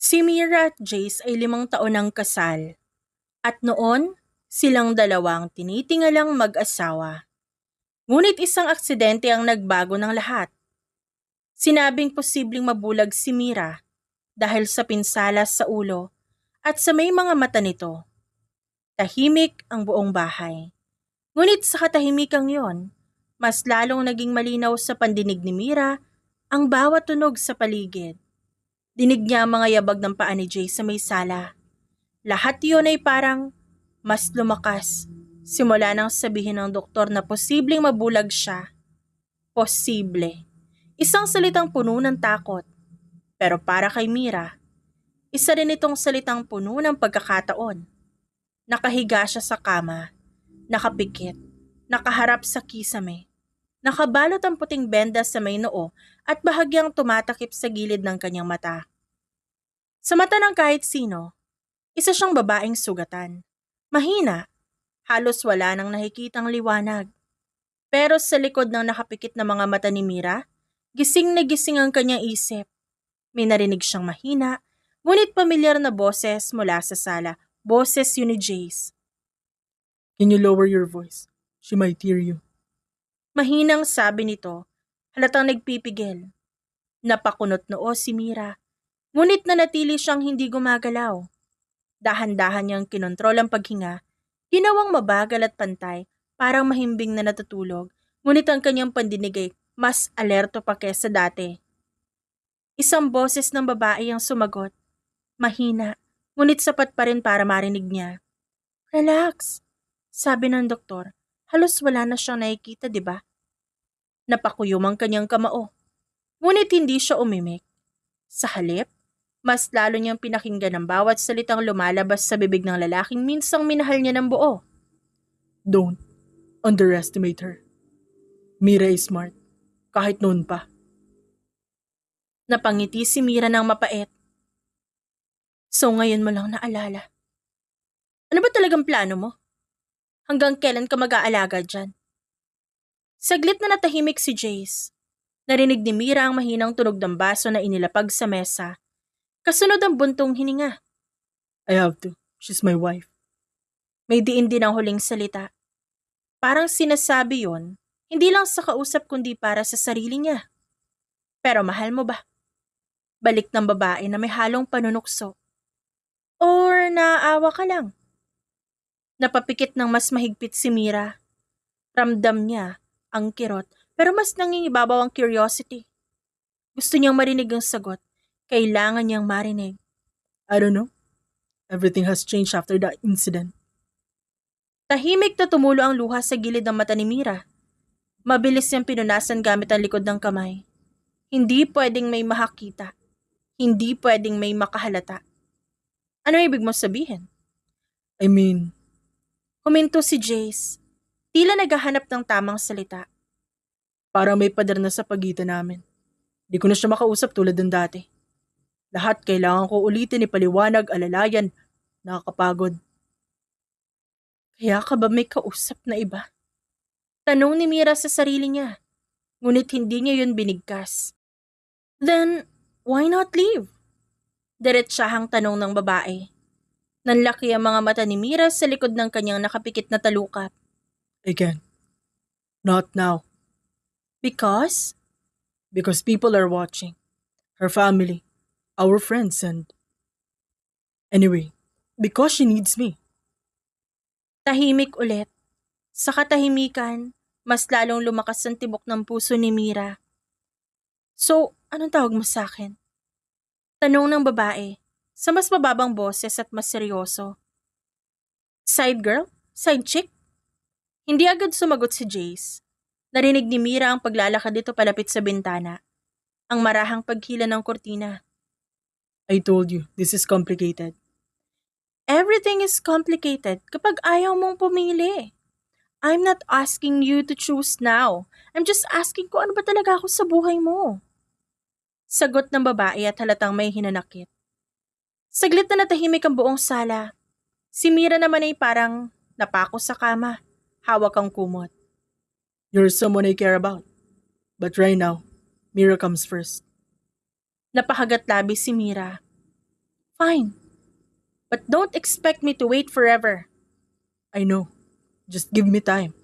Si Mira at Jace ay 5 taon ng kasal at noon silang dalawang tinitingalang mag-asawa. Ngunit isang aksidente ang nagbago ng lahat. Sinabing posibleng mabulag si Mira dahil sa pinsala sa ulo at sa may mga mata nito. Tahimik ang buong bahay. Ngunit sa katahimikang yon, mas lalong naging malinaw sa pandinig ni Mira ang bawat tunog sa paligid. Dinig niya ang mga yabag ng paa ni Jay sa may sala. Lahat iyon ay parang mas lumakas. Simula nang sabihin ng doktor na posibleng mabulag siya. Posible. Isang salitang puno ng takot. Pero para kay Mira, isa rin itong salitang puno ng pagkakataon. Nakahiga siya sa kama, nakapikit, nakaharap sa kisame. Nakabalot ang puting benda sa may noo at bahagyang tumatakip sa gilid ng kanyang mata. Sa mata ng kahit sino, isa siyang babaeng sugatan. Mahina, halos wala nang nakikitang liwanag. Pero sa likod ng nakapikit na mga mata ni Mira, gising na gising ang kanyang isip. May narinig siyang mahina, ngunit pamilyar na boses mula sa sala. Boses yun ni Jace. Can you lower your voice? She might hear you. Mahinang sabi nito, halatang nagpipigil. Napakunot noo si Mira, ngunit nanatili siyang hindi gumagalaw. Dahan-dahan niyang kinontrol ang paghinga, ginawang mabagal at pantay, parang mahimbing na natutulog, ngunit ang kanyang pandinig ay mas alerto pa kesa dati. Isang boses ng babae ang sumagot, mahina, ngunit sapat pa rin para marinig niya. Relax, sabi ng doktor, halos wala na siyang nakikita, di ba? Napakuyom ang kanyang kamao, ngunit hindi siya umimik. Sa halip, mas lalo niyang pinakinggan ang bawat salitang lumalabas sa bibig ng lalaking minsang minahal niya ng buo. Don't underestimate her. Mira is smart. Kahit noon pa. Napangiti si Mira ng mapait. So ngayon mo lang naalala. Ano ba talagang plano mo? Hanggang kailan ka mag-aalaga dyan? Saglit na natahimik si Jace. Narinig ni Mira ang mahinang tunog ng baso na inilapag sa mesa. Kasunod ang buntong hininga. I have to. She's my wife. May diin din ang huling salita. Parang sinasabi yon, hindi lang sa kausap kundi para sa sarili niya. Pero mahal mo ba? Balik ng babae na may halong panunukso. Or naaawa ka lang? Napapikit ng mas mahigpit si Mira. Ramdam niya ang kirot pero mas nangingibabaw ang curiosity. Gusto niyang marinig ang sagot. Kailangan niyang marinig. I don't know. Everything has changed after that incident. Tahimik na tumulo ang luha sa gilid ng mata ni Mira. Mabilis niyang pinunasan gamit ang likod ng kamay. Hindi pwedeng may makakita. Hindi pwedeng may makahalata. Ano ibig mo sabihin? I mean, Huminto si Jace. Tila naghahanap ng tamang salita. parang may pader na sa pagitan namin. Di ko na siya makausap tulad ng dati. Lahat kailangan ko ulitin ipaliwanag, alalayan, nakakapagod. Kaya ka ba may kausap na iba? Tanong ni Mira sa sarili niya. Ngunit hindi niya yun binigkas. Then, why not leave? Diretsahang tanong ng babae. Nanlaki ang mga mata ni Mira sa likod ng kanyang nakapikit na talukap. I can't. Not now. Because? Because people are watching. Her family, our friends, and... Anyway, because she needs me. Tahimik ulit. Sa katahimikan, mas lalong lumakas ang tibok ng puso ni Mira. So, anong tawag mo sa akin? Tanong ng babae, sa mas mababang boses at mas seryoso. Side girl? Side chick? Hindi agad sumagot si Jace. Narinig ni Mira ang paglalakad dito palapit sa bintana. Ang marahang paghila ng kortina. I told you, this is complicated. Everything is complicated kapag ayaw mong pumili. I'm not asking you to choose now. I'm just asking kung ano ba talaga ako sa buhay mo. Sagot ng babae at halatang may hinanakit. Saglit na natahimik ang buong sala. Si Mira naman ay parang napako sa kama. Hawak ang kumot. You're someone I care about. But right now, Mira comes first. Napahagat labi si Mira. Fine, but don't expect me to wait forever. I know. Just give me time.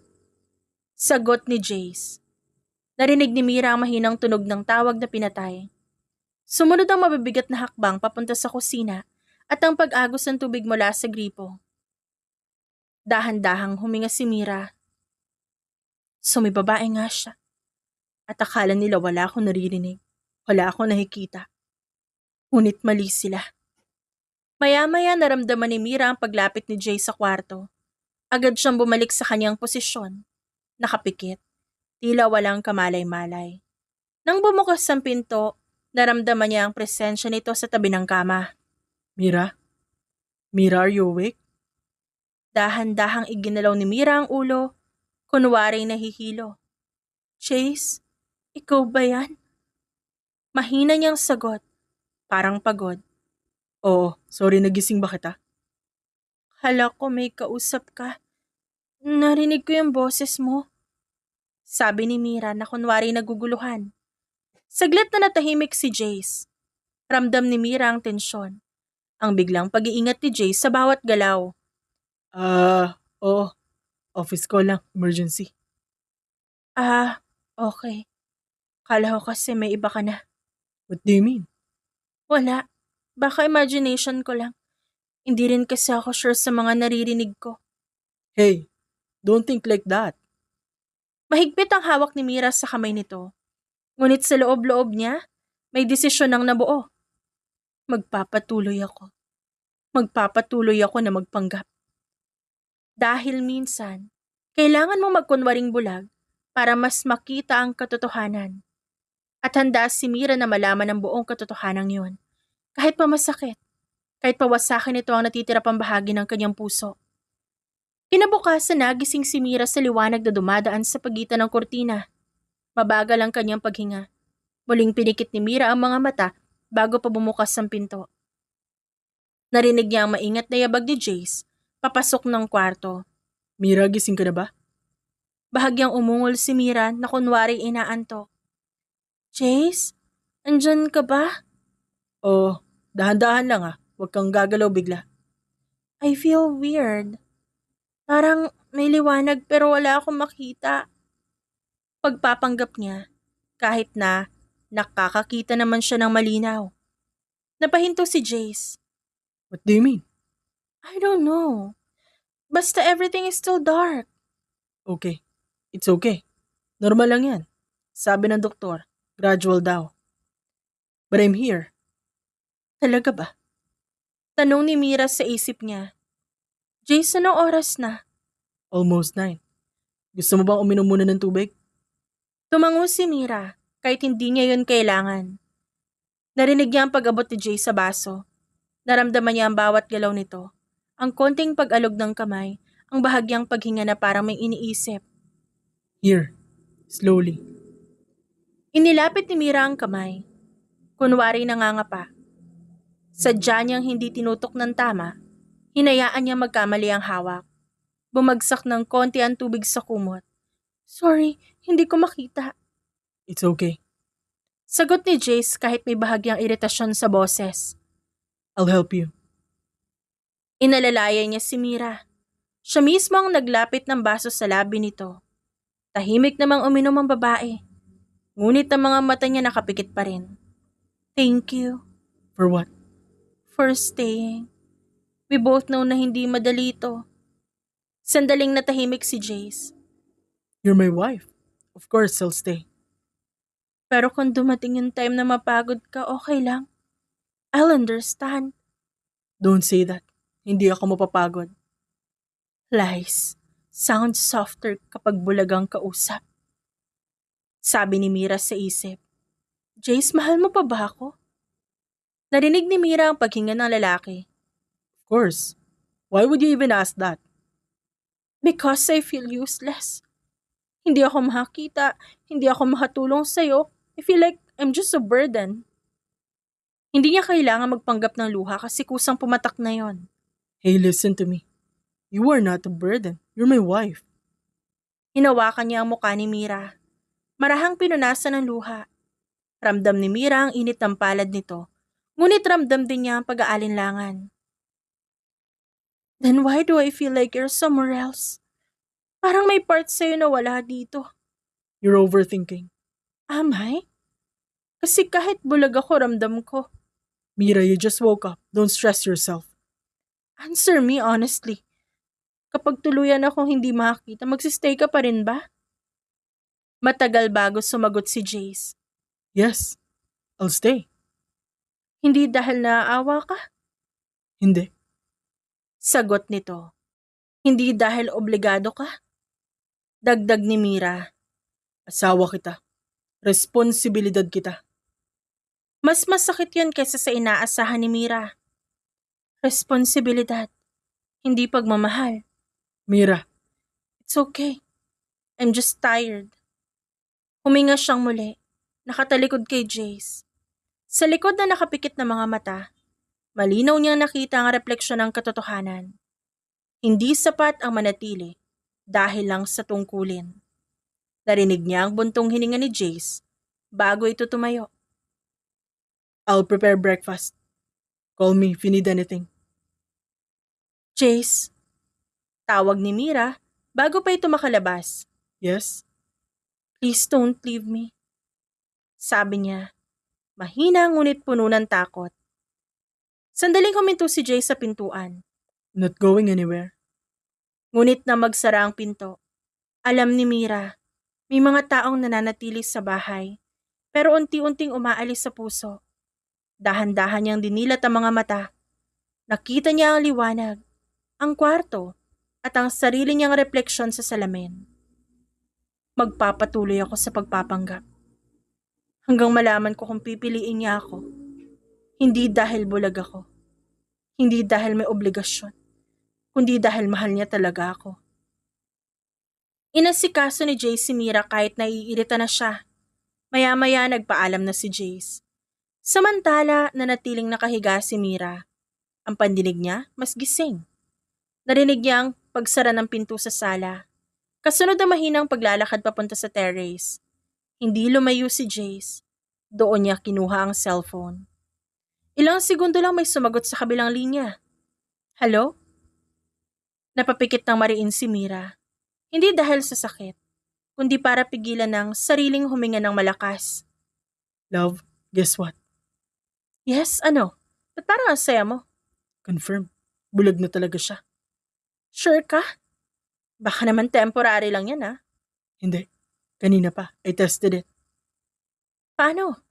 Sagot ni Jace. Narinig ni Mira ang mahinang tunog ng tawag na pinatay. Sumunod ang mabibigat na hakbang papunta sa kusina at ang pag-agos ng tubig mula sa gripo. Dahan-dahang huminga si Mira. Sumibabae nga siya. At akala nila wala akong naririnig. Wala akong nakikita. Ngunit mali sila. Maya-maya naramdaman ni Mira ang paglapit ni Jay sa kwarto. Agad siyang bumalik sa kanyang posisyon. Nakapikit. Tila walang kamalay-malay. Nang bumukas ang pinto, naramdaman niya ang presensya nito sa tabi ng kama. Mira? Mira, are you awake? Dahan-dahang iginalaw ni Mira ang ulo, kunwari nahihilo. Chase, ikaw ba yan? Mahina niyang sagot, parang pagod. Oo, sorry nagising ba kita? Hala ko may kausap ka. Narinig ko yung boses mo. Sabi ni Mira na kunwari naguguluhan. Saglit na natahimik si Jace. Ramdam ni Mira ang tensyon. Ang biglang pag-iingat ni Jace sa bawat galaw. Oo. Office call lang, emergency. Okay. Kala ko kasi may iba ka na. What do you mean? Wala. Baka imagination ko lang. Hindi rin kasi ako sure sa mga naririnig ko. Hey, don't think like that. Mahigpit ang hawak ni Mira sa kamay nito. Ngunit sa loob-loob niya, may desisyon ang nabuo. Magpapatuloy ako. Magpapatuloy ako na magpanggap. Dahil minsan, kailangan mo magkunwaring bulag para mas makita ang katotohanan. At handa si Mira na malaman ang buong katotohanan yon. Kahit pa masakit, kahit pawasakin ito ang natitira pang bahagi ng kanyang puso. Kinabukasan nagising si Mira sa liwanag na dumadaan sa pagitan ng kortina. Mabagal ang kanyang paghinga. Muling pinikit ni Mira ang mga mata bago pa bumukas ang pinto. Narinig niya ang maingat na yabag ni Jace, papasok ng kwarto. Mira, gising ka na ba? Bahagyang umungol si Mira na kunwari inaantok. Jace, andyan ka ba? Oo, dahan-dahan lang huwag kang gagalaw bigla. I feel weird. Parang may liwanag pero wala akong makita. Pagpapanggap niya, kahit na nakakakita naman siya ng malinaw. Napahinto si Jace. What do you mean? I don't know. Basta everything is still dark. Okay, it's okay. Normal lang yan. Sabi ng doktor, gradual daw. But I'm here. Talaga ba? Tanong ni Mira sa isip niya. Jace, anong oras na? Almost 9. Gusto mo bang uminom muna ng tubig? Tumango si Mira, kahit hindi niya yun kailangan. Narinig niya ang pag-abot ni Jace sa baso. Naramdaman niya ang bawat galaw nito. Ang konting pag-alog ng kamay, ang bahagyang paghinga na parang may iniisip. Here, slowly. Inilapit ni Mira ang kamay. Kunwari nangangapa. Sadya niyang hindi tinutok ng tama. Hinayaan niya magkamali ang hawak. Bumagsak ng konti ang tubig sa kumot. Sorry, hindi ko makita. It's okay. Sagot ni Jace kahit may bahagyang iritasyon sa boses. I'll help you. Inalalayan niya si Mira. Siya mismo ang naglapit ng baso sa labi nito. Tahimik namang uminom ang babae. Ngunit ang mga mata niya nakapikit pa rin. Thank you For what? for staying. We both know na hindi madali ito. Sandaling natahimik si Jace. You're my wife. Of course, I'll stay. Pero kung dumating yung time na mapagod ka, okay lang. I'll understand. Don't say that. Hindi ako mapapagod. Lies. Sound softer kapag bulagang kausap. Sabi ni Mira sa isip. Jace, mahal mo pa ba ako? Narinig ni Mira ang paghinga ng lalaki. Of course. Why would you even ask that? Because I feel useless. Hindi ako makakita, hindi ako makatulong sa'yo. I feel like I'm just a burden. Hindi niya kailangan magpanggap ng luha kasi kusang pumatak na yon. Hey, listen to me. You are not a burden. You're my wife. Hinawakan niya ang mukha ni Mira. Marahang pinunasan ng luha. Ramdam ni Mira ang init ng palad nito, Ngunit ramdam din niya ang pag-aalinlangan. Then why do I feel like you're somewhere else? Parang may part sa'yo na wala dito. You're overthinking. Am I? Kasi kahit bulag ako, ramdam ko. Mira, you just woke up. Don't stress yourself. Answer me honestly. Kapag tuluyan akong hindi makakita, magsistay ka pa rin ba? Matagal bago sumagot si Jace. Yes, I'll stay. Hindi dahil naaawa ka? Hindi. Sagot nito. Hindi dahil obligado ka? Dagdag ni Mira. Asawa kita. Responsibilidad kita. Mas masakit yun kaysa sa inaasahan ni Mira. Responsibilidad. Hindi pagmamahal. Mira, It's okay. I'm just tired. Huminga siyang muli. Nakatalikod kay Jace. Sa likod na nakapikit na mga mata, malinaw niyang nakita ang refleksyon ng katotohanan. Hindi sapat ang manatili dahil lang sa tungkulin. Narinig niya ang buntong hininga ni Jace bago ito tumayo. I'll prepare breakfast. Call me if you need anything. Jace, tawag ni Mira bago pa ito makalabas. Yes? Please don't leave me. Sabi niya, mahina ngunit puno ng takot. Sandaling huminto si Jace sa pintuan. Not going anywhere. Ngunit na magsara ang pinto, alam ni Mira, may mga taong nananatili sa bahay, pero unti-unting umaalis sa puso. Dahan-dahan niyang dinilat ang mga mata. Nakita niya ang liwanag, ang kwarto, at ang sarili niyang refleksyon sa salamin. Magpapatuloy ako sa pagpapanggap. Hanggang malaman ko kung pipiliin niya ako. Hindi dahil bulag ako. Hindi dahil may obligasyon. Kundi dahil mahal niya talaga ako. Inasikaso ni Jace si Mira kahit naiirita na siya. Maya-maya nagpaalam na si Jace. Samantala, nanatiling nakahiga si Mira. Ang pandinig niya, mas gising. Narinig niya ang pagsara ng pinto sa sala. Kasunod na mahinang paglalakad papunta sa terrace. Hindi lumayo si Jace. Doon niya kinuha ang cellphone. Ilang segundo lang may sumagot sa kabilang linya. Hello? Napapikit ng mariin si Mira. Hindi dahil sa sakit, kundi para pigilan ng sariling huminga ng malakas. Love, guess what? Yes, ano? Ba't parang ang saya mo? Confirm. Bulag na talaga siya. Sure ka? Baka naman temporary lang yan, ah. Hindi. Kanina pa. I tested it. Paano?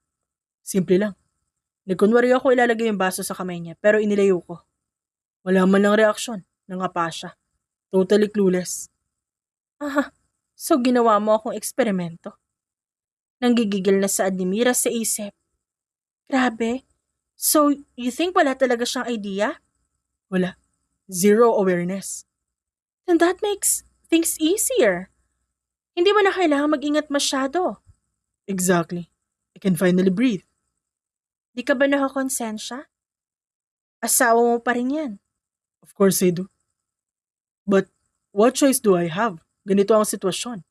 Simple lang. Nagkunwari ako ilalagay yung baso sa kamay niya pero inilayo ko. Wala man lang reaksyon. Nangapa siya. Totally clueless. Aha, so ginawa mo akong eksperimento. Nanggigigil na saad ni Mira sa isip. Grabe. So, you think wala talaga siyang idea? Wala. Zero awareness. Then that makes things easier. Hindi mo na kailangan mag-ingat masyado. Exactly. I can finally breathe. Di ka ba nakakonsensya? Asawa mo pa rin yan. Of course I do. But what choice do I have? Ganito ang sitwasyon.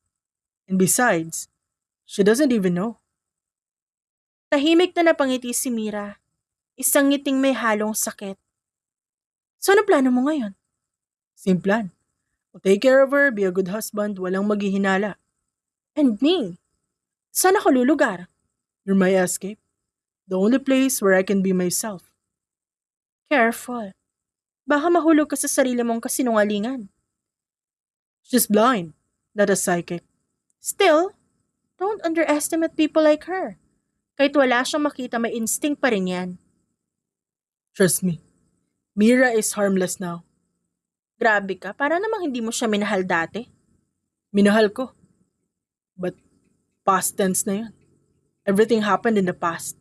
And besides, she doesn't even know. Tahimik na napangiti si Mira. Isang ngiting may halong sakit. So ano plano mo ngayon? Same plan. I'll take care of her, be a good husband, walang maghihinala. And me? Saan ako lulugar? You're my escape. The only place where I can be myself. Careful. Baka mahulog ka sa sarili mong kasinungalingan. She's blind, not a psychic. Still, don't underestimate people like her. Kahit wala siyang makita, may instinct pa rin yan. Trust me. Mira is harmless now. Grabe ka, para namang hindi mo siya minahal dati. Minahal ko. But past tense na yun. Everything happened in the past.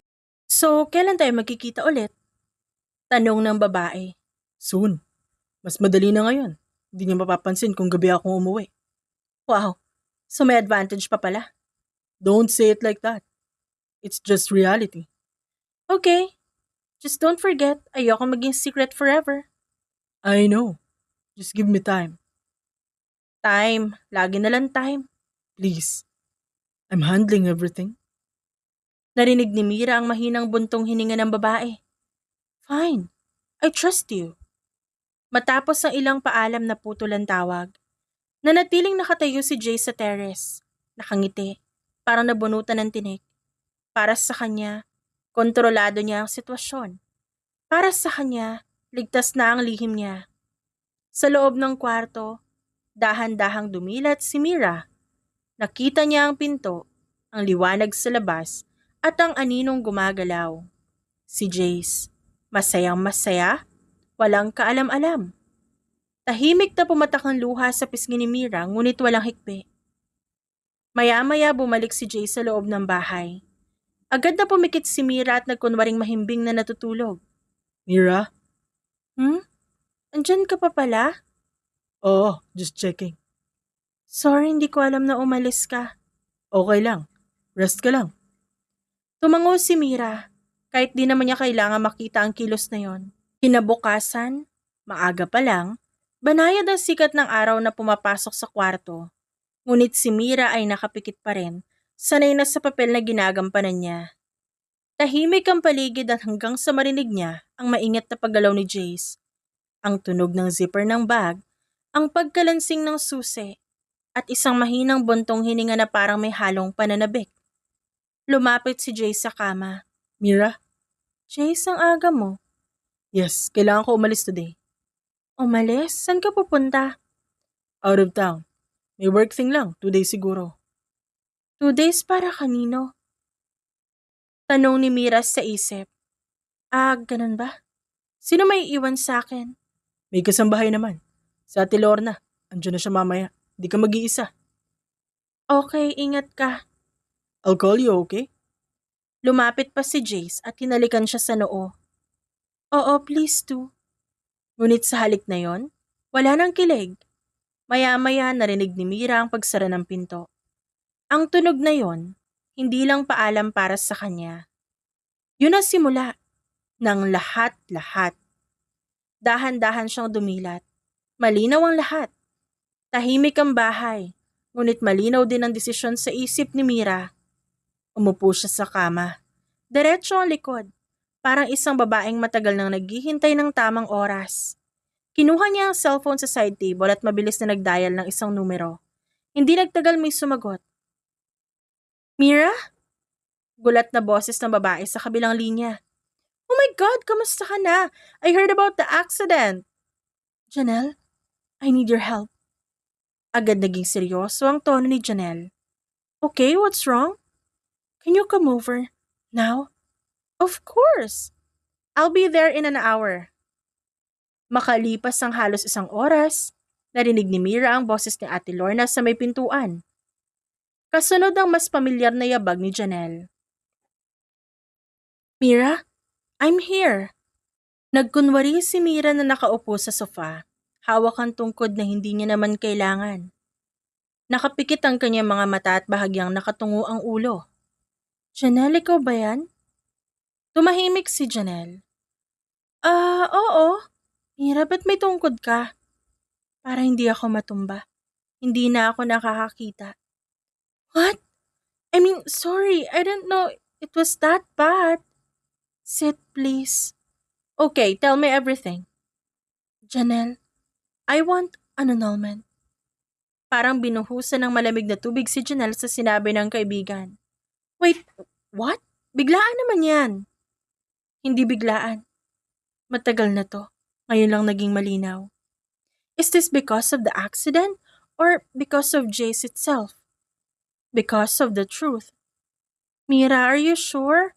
So, kailan tayo magkikita ulit? Tanong ng babae. Soon. Mas madali na ngayon. Hindi niya mapapansin kung gabi akong umuwi. Wow, so may advantage pa pala. Don't say it like that. It's just reality. Okay, just don't forget, ayoko maging secret forever. I know. Just give me time. Time, lagi na lang time. Please. I'm handling everything. Narinig ni Mira ang mahinang buntong hininga ng babae. Fine. I trust you. Matapos ang ilang paalam na putol ang tawag, nanatiling nakatayo si Jay sa terrace. Nakangiti, parang nabunutan ng tinik. Para sa kanya, kontrolado niya ang sitwasyon. Para sa kanya, ligtas na ang lihim niya. Sa loob ng kwarto, dahan-dahang dumilat si Mira. Nakita niya ang pinto, ang liwanag sa labas, at ang aninong gumagalaw. Si Jace, masayang masaya, walang kaalam-alam. Tahimik na pumatak ang luha sa pisngi ni Mira ngunit walang hikbi. Maya-maya bumalik si Jace sa loob ng bahay. Agad na pumikit si Mira at nagkunwaring mahimbing na natutulog. Mira? Andyan ka pa pala? Oo, just checking. Sorry, hindi ko alam na umalis ka. Okay lang. Rest ka lang. Tumango si Mira, kahit di naman niya kailangan makita ang kilos na yon. Kinabukasan, maaga pa lang, banayad ang sikat ng araw na pumapasok sa kwarto. Ngunit si Mira ay nakapikit pa rin, sanay na sa papel na ginagampanan niya. Tahimik ang paligid at hanggang sa marinig niya ang maingat na paggalaw ni Jace. Ang tunog ng zipper ng bag, ang pagkalansing ng susi, at isang mahinang buntong hininga na parang may halong pananabik. Lumapit si Jace sa kama. Mira? Jace, ang aga mo. Yes, kailangan ko umalis today. Umalis? Saan ka pupunta? Out of town. May work thing lang, 2 days siguro. 2 days para kanino? Tanong ni Mira sa isip. Ganun ba? Sino may iwan sa akin? May kasambahay naman. Sa Ate Lorna. Andiyan na siya mamaya. Di ka mag-iisa. Okay, ingat ka. I'll call you, okay? Lumapit pa si Jace at hinalikan siya sa noo. Oo, please do. Ngunit sa halik na yon, wala nang kilig. Maya-maya narinig ni Mira ang pagsara ng pinto. Ang tunog na yon, hindi lang paalam para sa kanya. Yun ang simula ng lahat-lahat. Dahan-dahan siyang dumilat. Malinaw ang lahat. Tahimik ang bahay, ngunit malinaw din ang desisyon sa isip ni Mira. Umupo siya sa kama. Diretso ang likod, parang isang babaeng matagal nang naghihintay ng tamang oras. Kinuha niya ang cellphone sa side table at mabilis na nagdial ng isang numero. Hindi nagtagal may sumagot. Mira? Gulat na boses ng babae sa kabilang linya. Oh my God, kamusta ka na? I heard about the accident. Janelle, I need your help. Agad naging seryoso ang tono ni Janelle. Okay, what's wrong? Can you come over? Now? Of course. I'll be there in an hour. Makalipas ang halos 1 oras, narinig ni Mira ang boses ni Ate Lorna sa may pintuan. Kasunod ang mas pamilyar na yabag ni Janelle. Mira, I'm here. Nagkunwari si Mira na nakaupo sa sofa, hawak ang tungkod na hindi niya naman kailangan. Nakapikit ang kanyang mga mata at bahagyang nakatungo ang ulo. Janelle, ikaw ba yan? Tumahimik si Janelle. Oo. Mira, ba't may tungkod ka? Para hindi ako matumba. Hindi na ako nakakakita. What? I mean, sorry, I didn't know it was that bad. Sit, please. Okay, tell me everything. Janelle, I want an annulment. Parang binuhusan ng malamig na tubig si Janelle sa sinabi ng kaibigan. Wait, what? Biglaan naman yan. Hindi biglaan. Matagal na to. Ngayon lang naging malinaw. Is this because of the accident or because of Jace itself? Because of the truth. Mira, are you sure?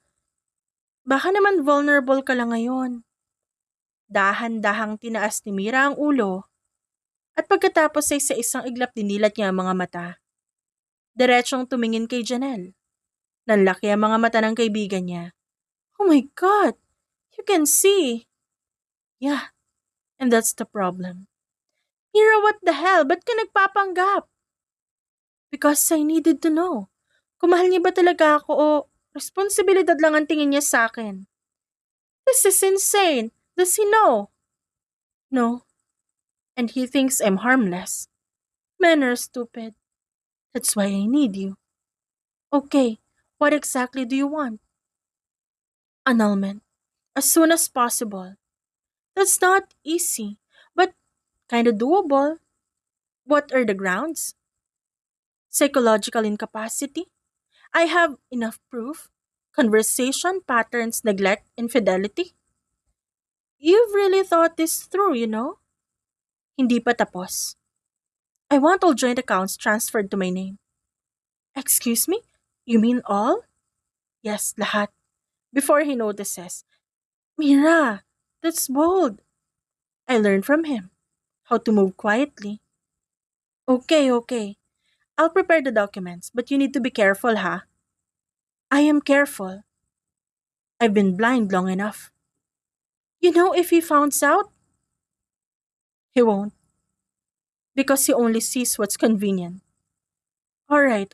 Baka naman vulnerable ka lang ngayon. Dahan-dahang tinaas ni Mira ang ulo at pagkatapos ay sa isang iglap dinilat niya ang mga mata. Diretsong tumingin kay Janelle. Nanlaki ang mga mata ng kaibigan niya. Oh my God! You can see! Yeah, and that's the problem. Mira, what the hell? Ba't ka nagpapanggap? Because I needed to know. Kung mahal niya ba talaga ako o responsibilidad lang ang tingin niya sa akin. This is insane. Does he know? No. And he thinks I'm harmless. Men are stupid. That's why I need you. Okay, what exactly do you want? Annulment. As soon as possible. That's not easy, but kind of doable. What are the grounds? Psychological incapacity? I have enough proof. Conversation patterns, neglect, infidelity. You've really thought this through, you know? Hindi pa tapos. I want all joint accounts transferred to my name. Excuse me? You mean all? Yes, lahat. Before he notices. Mira, that's bold. I learned from him how to move quietly. Okay, okay. I'll prepare the documents, but you need to be careful, ha? I am careful. I've been blind long enough. You know, if he finds out, he won't, because he only sees what's convenient. All right.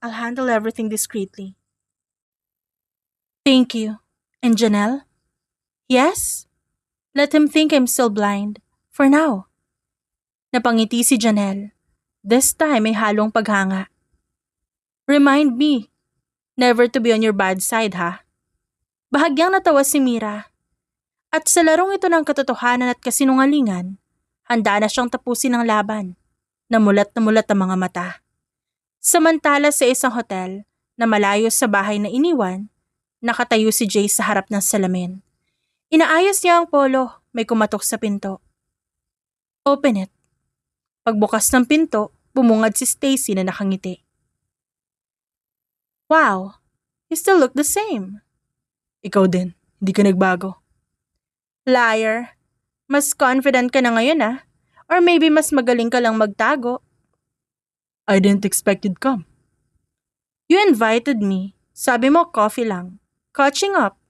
I'll handle everything discreetly. Thank you. And Janelle? Yes? Let him think I'm still blind. For now. Napangiti si Janelle. This time may halong paghanga. Remind me, never to be on your bad side, ha? Bahagyang natawa si Mira. At sa larong ito ng katotohanan at kasinungalingan, handa na siyang tapusin ang laban. Namulat ang mga mata. Samantala sa isang hotel na malayo sa bahay na iniwan, nakatayo si Jay sa harap ng salamin. Inaayos niya ang polo, may kumatok sa pinto. Open it. Pagbukas ng pinto, bumungad si Stacy na nakangiti. Wow, you still look the same. Ikaw din, hindi ka nagbago. Liar. Mas confident ka na ngayon ah. Or maybe mas magaling ka lang magtago. I didn't expect you'd come. You invited me. Sabi mo coffee lang. Catching up.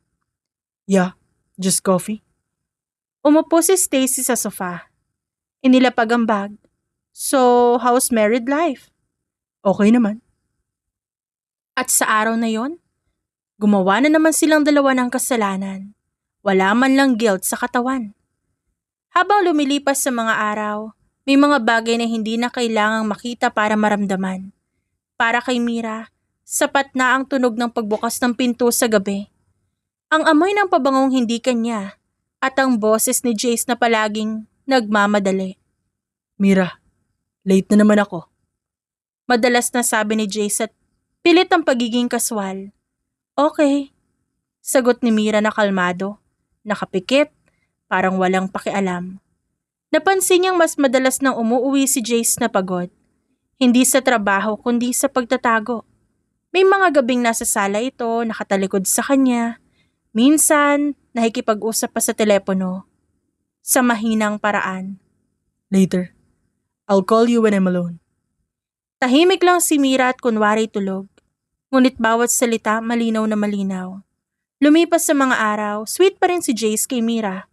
Yeah, just coffee. Umupo si Stacy sa sofa. Inilapag ang bag. So, how's married life? Okay naman. At sa araw na yon, gumawa na naman silang dalawa ng kasalanan. Wala man lang guilt sa katawan. Habang lumilipas sa mga araw, may mga bagay na hindi na kailangang makita para maramdaman. Para kay Mira, sapat na ang tunog ng pagbukas ng pinto sa gabi. Ang amoy ng pabangong hindi kanya at ang boses ni Jace na palaging nagmamadali. Mira, late na naman ako. Madalas na sabi ni Jace at pilit ang pagiging kaswal. Okay. Sagot ni Mira na kalmado, nakapikit, parang walang pakialam. Napansin niyang mas madalas nang umuuwi si Jace na pagod. Hindi sa trabaho kundi sa pagtatago. May mga gabing nasa sala ito, nakatalikod sa kanya. Minsan, nakikipag-usap pa sa telepono. Sa mahinang paraan. Later. I'll call you when I'm alone. Tahimik lang si Mira at kunwari tulog. Ngunit bawat salita malinaw na malinaw. Lumipas sa mga araw, sweet pa rin si Jace kay Mira.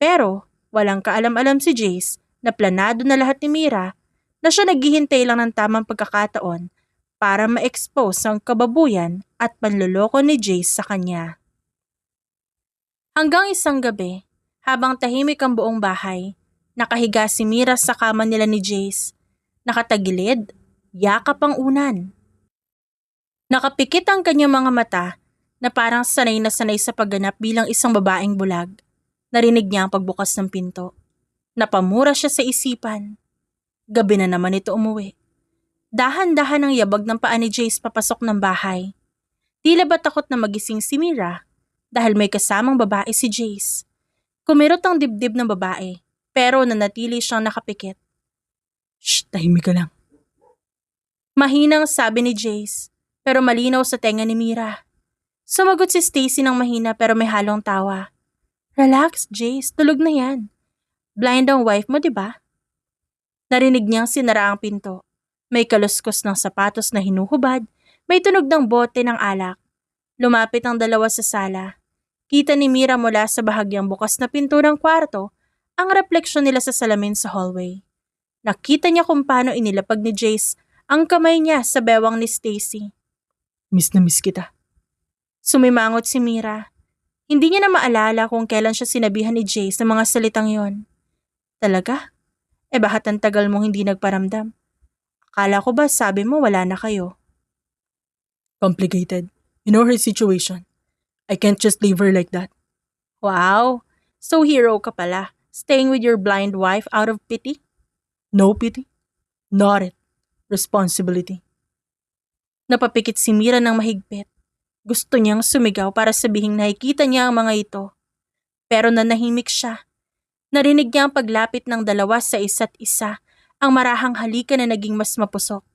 Pero walang kaalam-alam si Jace na planado na lahat ni Mira na siya naghihintay lang ng tamang pagkakataon para ma-expose ang kababuyan at panloloko ni Jace sa kanya. Hanggang isang gabi, habang tahimik ang buong bahay, nakahiga si Mira sa kama nila ni Jace. Nakatagilid, yakap ang unan. Nakapikit ang kanyang mga mata na parang sanay na sanay sa pagganap bilang isang babaeng bulag. Narinig niya ang pagbukas ng pinto. Napamura siya sa isipan. Gabi na naman ito umuwi. Dahan-dahan ang yabag ng paa ni Jace papasok ng bahay. Tila ba takot na magising si Mira dahil may kasamang babae si Jace. Kumirot ang dibdib ng babae pero nanatili siyang nakapikit. Shh, tahimik ka lang. Mahinang sabi ni Jace pero malinaw sa tenga ni Mira. Sumagot si Stacy ng mahina pero may halong tawa. Relax, Jace. Tulog na yan. Blind ang wife mo, di ba? Narinig niyang sinara ang pinto. May kaluskos ng sapatos na hinuhubad. May tunog ng bote ng alak. Lumapit ang dalawa sa sala. Kita ni Mira mula sa bahagyang bukas na pinto ng kwarto ang refleksyon nila sa salamin sa hallway. Nakita niya kung paano inilapag ni Jace ang kamay niya sa bewang ni Stacy. Miss na miss kita. Sumimangot si Mira. Hindi niya na maalala kung kailan siya sinabihan ni Jace ng mga salitang yon. Talaga? Bakit ang tagal mong hindi nagparamdam? Akala ko ba sabi mo wala na kayo? Complicated. You know her situation. I can't just leave her like that. Wow, so hero ka pala. Staying with your blind wife out of pity? No pity? Not it. Responsibility. Napapikit si Mira ng mahigpit. Gusto niyang sumigaw para sabihing nakikita niya ang mga ito. Pero nanahimik siya. Narinig niya ang paglapit ng dalawa sa isa't isa, ang marahang halikan na naging mas mapusok.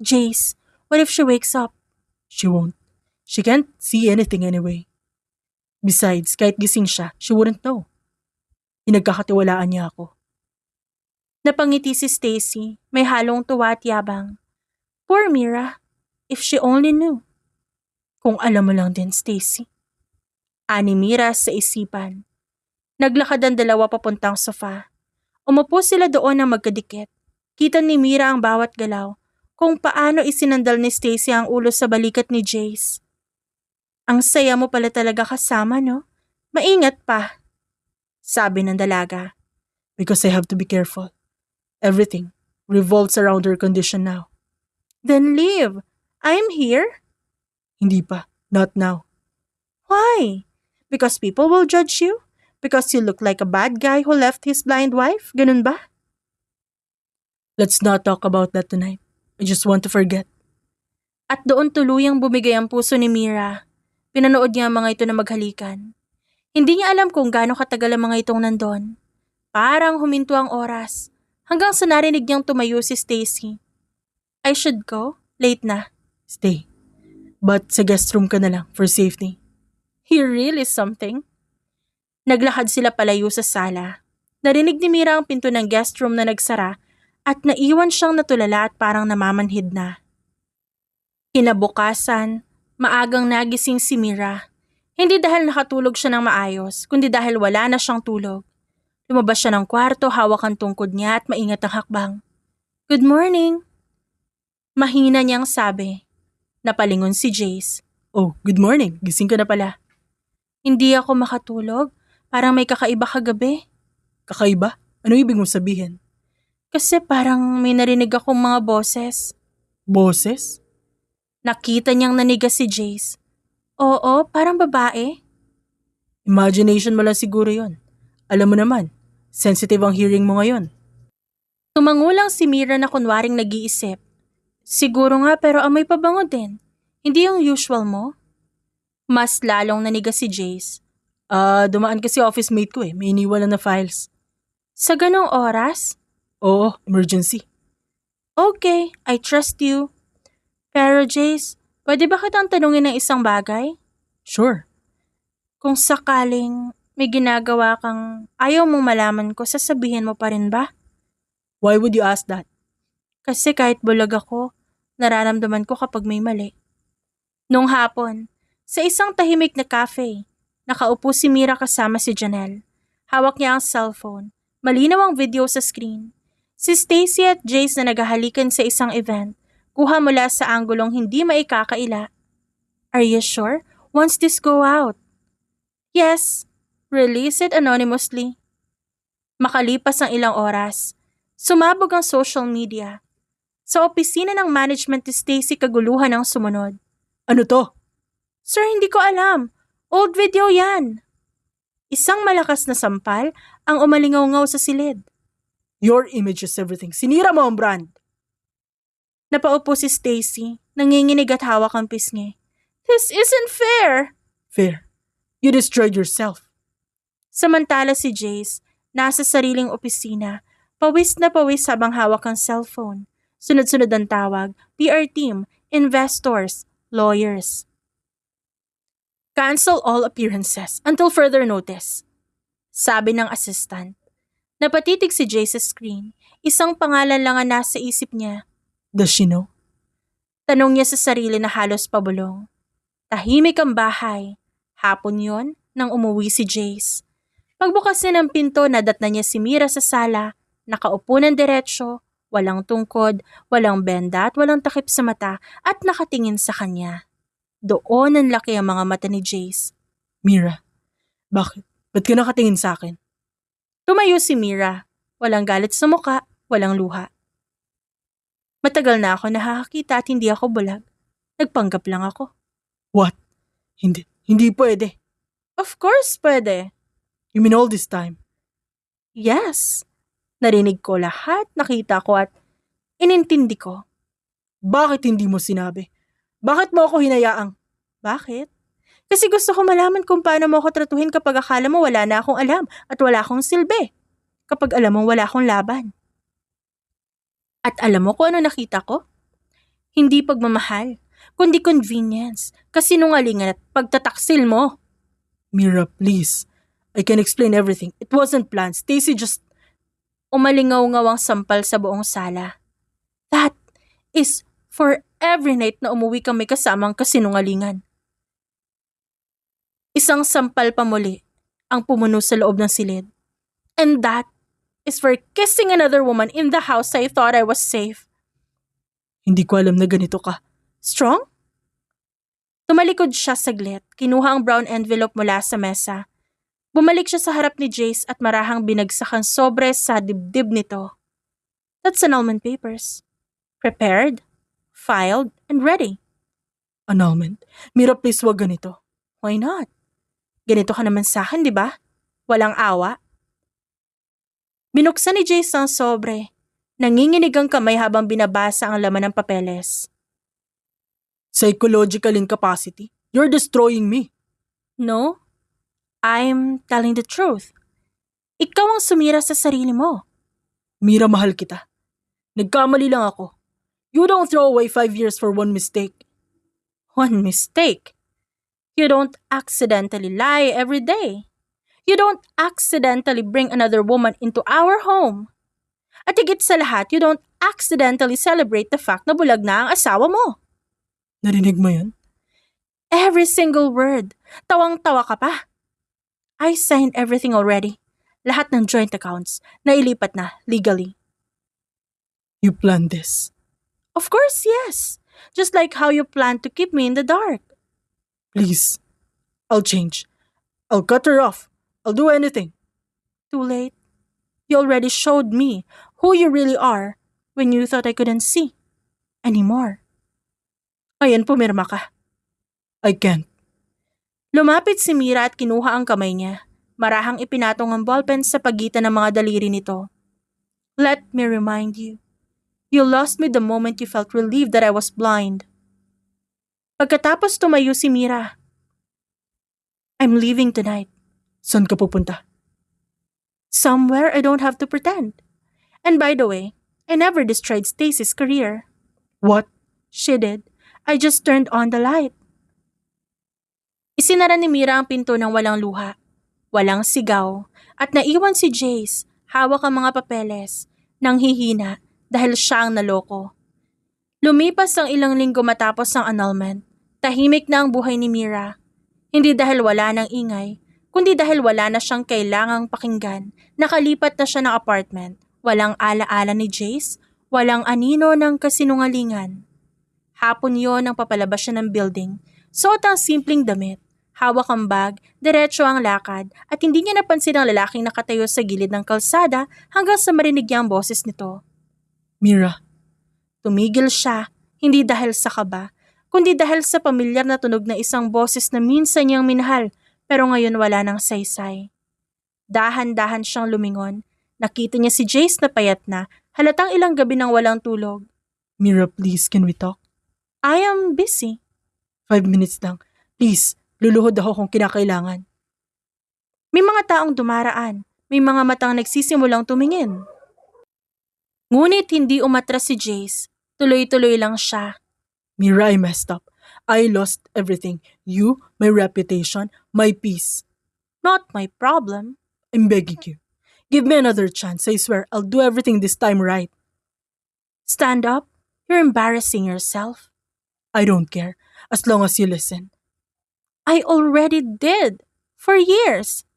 Jace, what if she wakes up? She won't. She can't see anything anyway. Besides, kahit gising siya, she wouldn't know. Pinagkakatiwalaan niya ako. Napangiti si Stacy, may halong tuwa at yabang. Poor Mira, if she only knew. Kung alam mo lang din, Stacy. Ani Mira sa isipan. Naglakad ang dalawa papuntang sofa. Umupo sila doon na magkadikit. Kita ni Mira ang bawat galaw, kung paano isinandal ni Stacy ang ulo sa balikat ni Jace. Ang saya mo pala talaga kasama, no? Maingat pa. Sabi ng dalaga. Because I have to be careful. Everything revolves around her condition now. Then leave. I'm here. Hindi pa. Not now. Why? Because people will judge you? Because you look like a bad guy who left his blind wife? Ganun ba? Let's not talk about that tonight. I just want to forget. At doon tuluyang bumigay ang puso ni Mira. Pinanood niya ang mga ito na maghalikan. Hindi niya alam kung gaano katagal ang mga itong nandun. Parang huminto ang oras. Hanggang sa narinig niyang tumayo si Stacy. I should go. Late na. Stay. But sa guest room ka na lang for safety. He really is something. Naglakad sila palayo sa sala. Narinig ni Mira ang pinto ng guest room na nagsara at naiwan siyang natulala at parang namamanhid na. Kinabukasan, maagang nagising si Mira. Hindi dahil nakatulog siya ng maayos, kundi dahil wala na siyang tulog. Lumabas siya ng kwarto, hawak ang tungkod niya at maingat ang hakbang. Good morning! Mahina niyang sabi. Napalingon si Jace. Oh, good morning. Gising ka na pala. Hindi ako makatulog. Parang may kakaiba kagabi. Kakaiba? Ano ibig mong sabihin? Kasi parang may narinig akong mga boses. Boses? Nakita niyang naniga si Jace. Oo, parang babae. Imagination mo lang siguro yon. Alam mo naman, sensitive ang hearing mo ngayon. Tumangulang si Mira na kunwaring nag-iisip. Siguro nga pero amoy pabango din. Hindi yung usual mo. Mas lalong naniga si Jace. Dumaan kasi office mate ko may iniwan na files. Sa ganong oras? Oo, emergency. Okay, I trust you. Pero Jace, pwede ba kitang tanungin ng isang bagay? Sure. Kung sakaling may ginagawa kang ayaw mong malaman ko, sasabihin mo pa rin ba? Why would you ask that? Kasi kahit bulag ako, nararamdaman ko kapag may mali. Nung hapon, sa isang tahimik na cafe, nakaupo si Mira kasama si Janelle. Hawak niya ang cellphone. Malinaw ang video sa screen. Si Stacy at Jace na naghahalikan sa isang event, kuha mula sa anggulong hindi maikakaila. Are you sure? Once this go out? Yes. Release it anonymously. Makalipas ang ilang oras, sumabog ang social media. Sa opisina ng management ni Stacy kaguluhan ang sumunod. Ano to? Sir, hindi ko alam. Old video yan. Isang malakas na sampal ang umalingaw-ngaw sa silid. Your image is everything. Sinira mo ang brand. Napaupo si Stacy, nanginginig at hawak ang pisngi. This isn't fair. Fair. You destroyed yourself. Samantala si Jace, nasa sariling opisina, pawis na pawis habang hawak ang cellphone. Sunod-sunod ang tawag, PR team, investors, lawyers. Cancel all appearances until further notice. Sabi ng assistant. Napatitig si Jay sa screen. Isang pangalan lang ang nasa isip niya. Does she know? Tanong niya sa sarili na halos pabulong. Tahimik ang bahay. Hapon yon nang umuwi si Jace. Pagbukas niya ng pinto, nadatnan niya si Mira sa sala. Nakaupo ng diretsyo, walang tungkod, walang benda at walang takip sa mata at nakatingin sa kanya. Doon ang laki ang mga mata ni Jace. Mira, bakit? Ba't ka nakatingin sa akin? Tumayo si Mira. Walang galit sa muka, walang luha. Matagal na ako nakakakita at hindi ako bulag. Nagpanggap lang ako. What? Hindi pwede. Of course, pwede. You mean all this time? Yes. Narinig ko lahat, nakita ko at inintindi ko. Bakit hindi mo sinabi? Bakit mo ako hinayaang? Bakit? Kasi gusto ko malaman kung paano mo ako tratuhin kapag akala mo wala na akong alam at wala akong silbi. Kapag alam mo wala akong laban. At alam mo kung ano nakita ko? Hindi pagmamahal, kundi convenience, kasinungalingan at pagtataksil mo. Mira, please. I can explain everything. It wasn't planned. Stacy just... Umalingaw-ngawang sampal sa buong sala. That is for every night na umuwi kang may kasamang kasinungalingan. Isang sampal pa muli ang pumuno sa loob ng silid. And that is for kissing another woman in the house I thought I was safe. Hindi ko alam na ganito ka. Strong? Tumalikod siya saglit, kinuha ang brown envelope mula sa mesa. Bumalik siya sa harap ni Jace at marahang binagsak ang sobre sa dibdib nito. That's annulment papers. Prepared, filed, and ready. Annulment. Mira, please wag ganito. Why not? Ganito ka naman sa akin, di ba? Walang awa. Binuksan ni Jace ang sobre. Nanginginig ang kamay habang binabasa ang laman ng papeles. Psychological incapacity. You're destroying me. No, I'm telling the truth. Ikaw ang sumira sa sarili mo. Mira, mahal kita. Nagkamali lang ako. You don't throw away 5 years for one mistake. One mistake. You don't accidentally lie every day. You don't accidentally bring another woman into our home. At higit sa lahat, you don't accidentally celebrate the fact na bulag na ang asawa mo. Narinig mo yun? Every single word. Tawang-tawa ka pa. I signed everything already. Lahat ng joint accounts na ilipat na legally. You planned this. Of course, yes. Just like how you planned to keep me in the dark. Please. I'll change. I'll cut her off. I'll do anything. Too late. You already showed me who you really are when you thought I couldn't see anymore. Ngayon pumirma ka. I can't. Lumapit si Mira at kinuha ang kamay niya. Marahang ipinatong ang ballpen sa pagitan ng mga daliri nito. Let me remind you. You lost me the moment you felt relieved that I was blind. Pagkatapos tumayo si Mira. I'm leaving tonight. Saan ka pupunta? Somewhere I don't have to pretend. And by the way, I never destroyed Stacy's career. What? She did. I just turned on the light. Isinara ni Mira ang pinto ng walang luha, walang sigaw, at naiwan si Jace, hawak ang mga papeles, nang hihina dahil siya ang naloko. Lumipas ang ilang linggo matapos ang annulment. Tahimik na ang buhay ni Mira. Hindi dahil wala ng ingay, kundi dahil wala na siyang kailangang pakinggan. Nakalipat na siya ng apartment. Walang alaala ni Jace, walang anino ng kasinungalingan. Hapon yon ang papalabas siya ng building. Suot ang simpleng damit. Hawak ang bag, diretso ang lakad, at hindi niya napansin ang lalaking nakatayo sa gilid ng kalsada hanggang sa marinig niya ang boses nito. Mira. Tumigil siya, hindi dahil sa kaba, kundi dahil sa pamilyar na tunog na isang boses na minsan niyang minahal, pero ngayon wala nang saysay. Dahan-dahan siyang lumingon. Nakita niya si Jace na payat na, halatang ilang gabi nang walang tulog. Mira, please, can we talk? I am busy. 5 minutes lang. Please, luluhod ako kung kinakailangan. May mga taong dumaraan, may mga matang nagsisimulang tumingin. Ngunit hindi umatras si Jace, tuloy-tuloy lang siya. Mira, I messed up. I lost everything. You, my reputation, my peace. Not my problem. I'm begging you. Give me another chance. I swear, I'll do everything this time right. Stand up. You're embarrassing yourself. I don't care, as long as you listen. I already did. For years.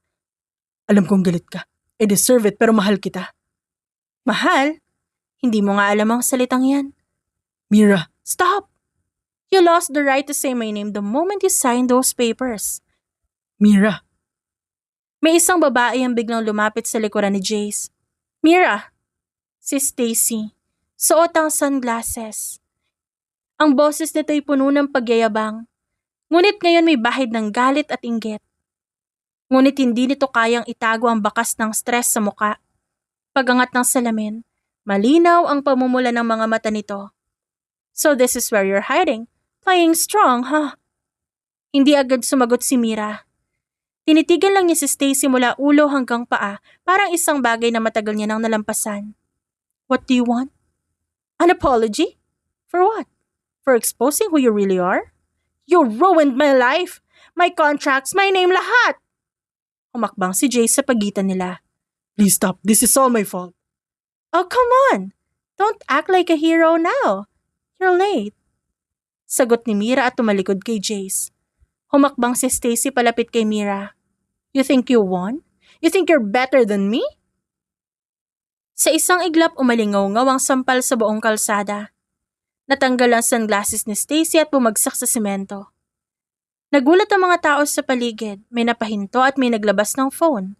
Alam kong galit ka. I deserve it, pero mahal kita. Mahal? Hindi mo nga alam ang salitang yan. Mira. Stop! You lost the right to say my name the moment you signed those papers. Mira. May isang babae ang biglang lumapit sa likuran ni Jace. Mira! Si Stacy. Suot ang sunglasses. Ang boses nito'y puno ng pagyayabang. Ngunit ngayon may bahid ng galit at inggit. Ngunit hindi nito kayang itago ang bakas ng stress sa muka. Pagangat ng salamin, malinaw ang pamumula ng mga mata nito. So this is where you're hiding. Playing strong, huh? Hindi agad sumagot si Mira. Tinitigan lang niya si Stacy mula ulo hanggang paa, parang isang bagay na matagal niya nang nalampasan. What do you want? An apology? For what? For exposing who you really are? You ruined my life! My contracts, my name, lahat! Humakbang si Jay sa pagitan nila. Please stop. This is all my fault. Oh, come on! Don't act like a hero now. You're late. Sagot ni Mira at tumalikod kay Jace. Humakbang si Stacy palapit kay Mira. You think you won? You think you're better than me? Sa isang iglap umalingaw-ngaw ang sampal sa buong kalsada. Natanggal ang sunglasses ni Stacy at bumagsak sa semento. Nagulat ang mga tao sa paligid, may napahinto at may naglabas ng phone.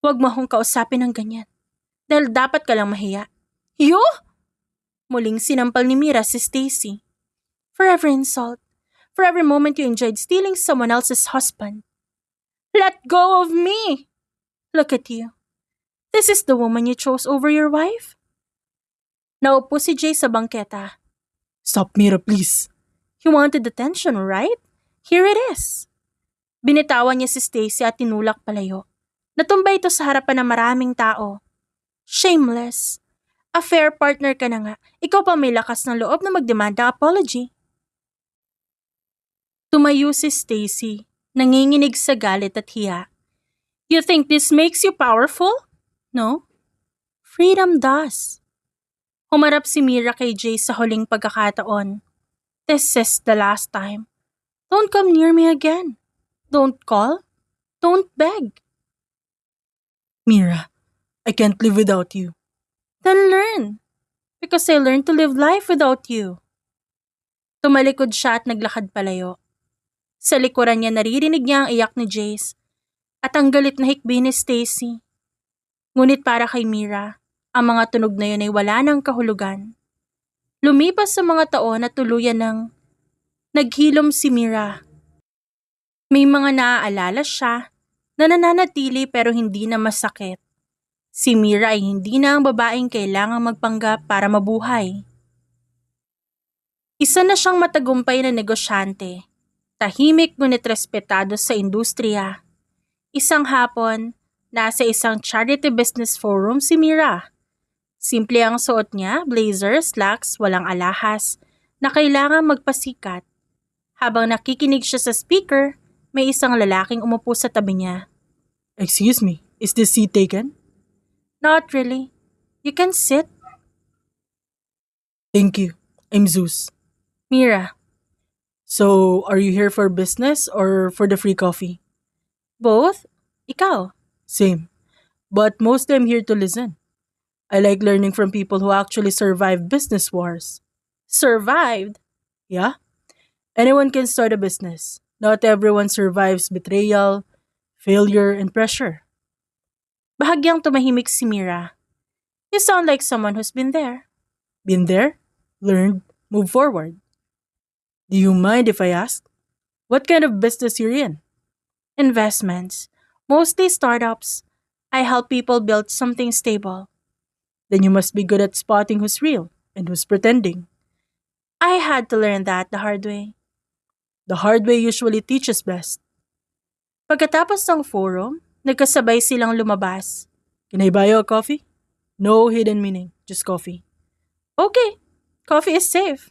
Huwag mo akong kausapin ng ganyan. Dahil dapat ka lang mahiya. You? Muling sinampal ni Mira si Stacy. For every insult, for every moment you enjoyed stealing someone else's husband. Let go of me! Look at you. This is the woman you chose over your wife? Naupo si Jay sa bangketa. Stop, Mira, please. You wanted attention, right? Here it is. Binitawan niya si Stacy at tinulak palayo. Natumbay ito sa harapan ng maraming tao. Shameless. A fair partner ka na nga. Ikaw pa may lakas ng loob na magdemanda apology. Tumayo si Stacy, nanginginig sa galit at hiya. You think this makes you powerful? No? Freedom does. Humarap si Mira kay Jay sa huling pagkakataon. This is the last time. Don't come near me again. Don't call. Don't beg. Mira, I can't live without you. Then learn. Because I learned to live life without you. Tumalikod siya at naglakad palayo. Sa likuran niya naririnig niya ang iyak ni Jace at ang galit na hikbi ni Stacy. Ngunit para kay Mira, ang mga tunog na yun ay wala ng kahulugan. Lumipas sa mga taon at tuluyan ng naghilom si Mira. May mga naaalala siya na nananatili pero hindi na masakit. Si Mira ay hindi na ang babaeng kailangang magpanggap para mabuhay. Isa na siyang matagumpay na negosyante, tahimik ngunit respetado sa industriya. Isang hapon, nasa isang charity business forum si Mira. Simple ang suot niya, blazer, slacks, walang alahas, na kailangang magpasikat. Habang nakikinig siya sa speaker, may isang lalaking umupo sa tabi niya. Excuse me, is this seat taken? Not really. You can sit. Thank you. I'm Zeus. Mira. So, are you here for business or for the free coffee? Both? Ikaw? Same. But mostly I'm here to listen. I like learning from people who actually survived business wars. Survived? Yeah? Anyone can start a business. Not everyone survives betrayal, failure, and pressure. Bahagyang tumahimik si Mira. You sound like someone who's been there. Been there? Learned? Move forward. Do you mind if I ask? What kind of business you're in? Investments. Mostly startups. I help people build something stable. Then you must be good at spotting who's real and who's pretending. I had to learn that the hard way. The hard way usually teaches best. Pagkatapos ng forum, nagkasabay silang lumabas. Can I buy you a coffee? No hidden meaning, just coffee. Okay, coffee is safe.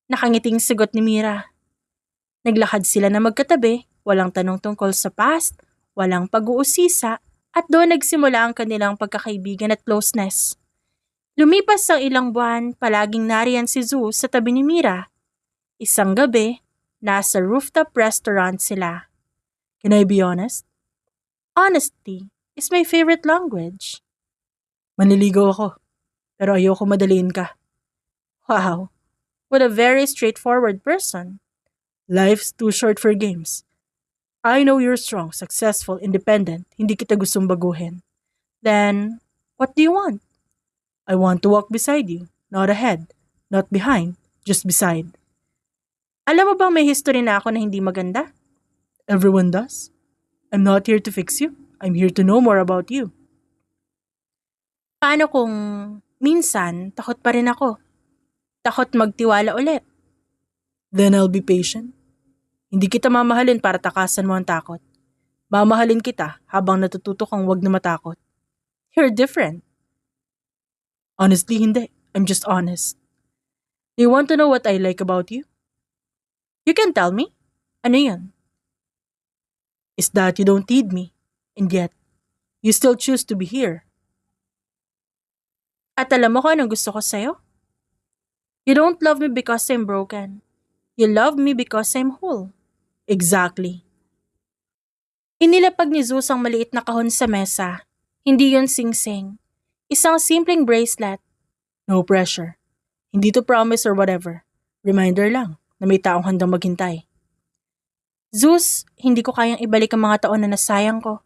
Nakangiting sagot ni Mira. Naglakad sila na magkatabi, walang tanong tungkol sa past, walang pag-uusisa, at doon nagsimula ang kanilang pagkakaibigan at closeness. Lumipas ang ilang buwan, palaging nariyan si Zeus sa tabi ni Mira. Isang gabi, nasa rooftop restaurant sila. Can I be honest? Honesty is my favorite language. Manliligaw ako, pero ayoko madaliin ka. Wow, what a very straightforward person. Life's too short for games. I know you're strong, successful, independent. Hindi kita gustong baguhin. Then, what do you want? I want to walk beside you, not ahead, not behind, just beside. Alam mo bang may history na ako na hindi maganda? Everyone does. I'm not here to fix you. I'm here to know more about you. Paano kung minsan takot pa rin ako? Takot magtiwala ulit. Then I'll be patient. Hindi kita mamahalin para takasan mo ang takot. Mamahalin kita habang natututo kang wag na matakot. You're different. Honestly, hindi. I'm just honest. Do you want to know what I like about you? You can tell me. Ano yun? Is that you don't need me. And yet, you still choose to be here. At alam mo kung anong gusto ko sa'yo? You don't love me because I'm broken. You love me because I'm whole. Exactly. Inilapag ni Zeus ang maliit na kahon sa mesa. Hindi yun sing-sing. Isang simpleng bracelet. No pressure. Hindi to promise or whatever. Reminder lang na may taong handang maghintay. Zeus, hindi ko kayang ibalik ang mga taon na nasayang ko.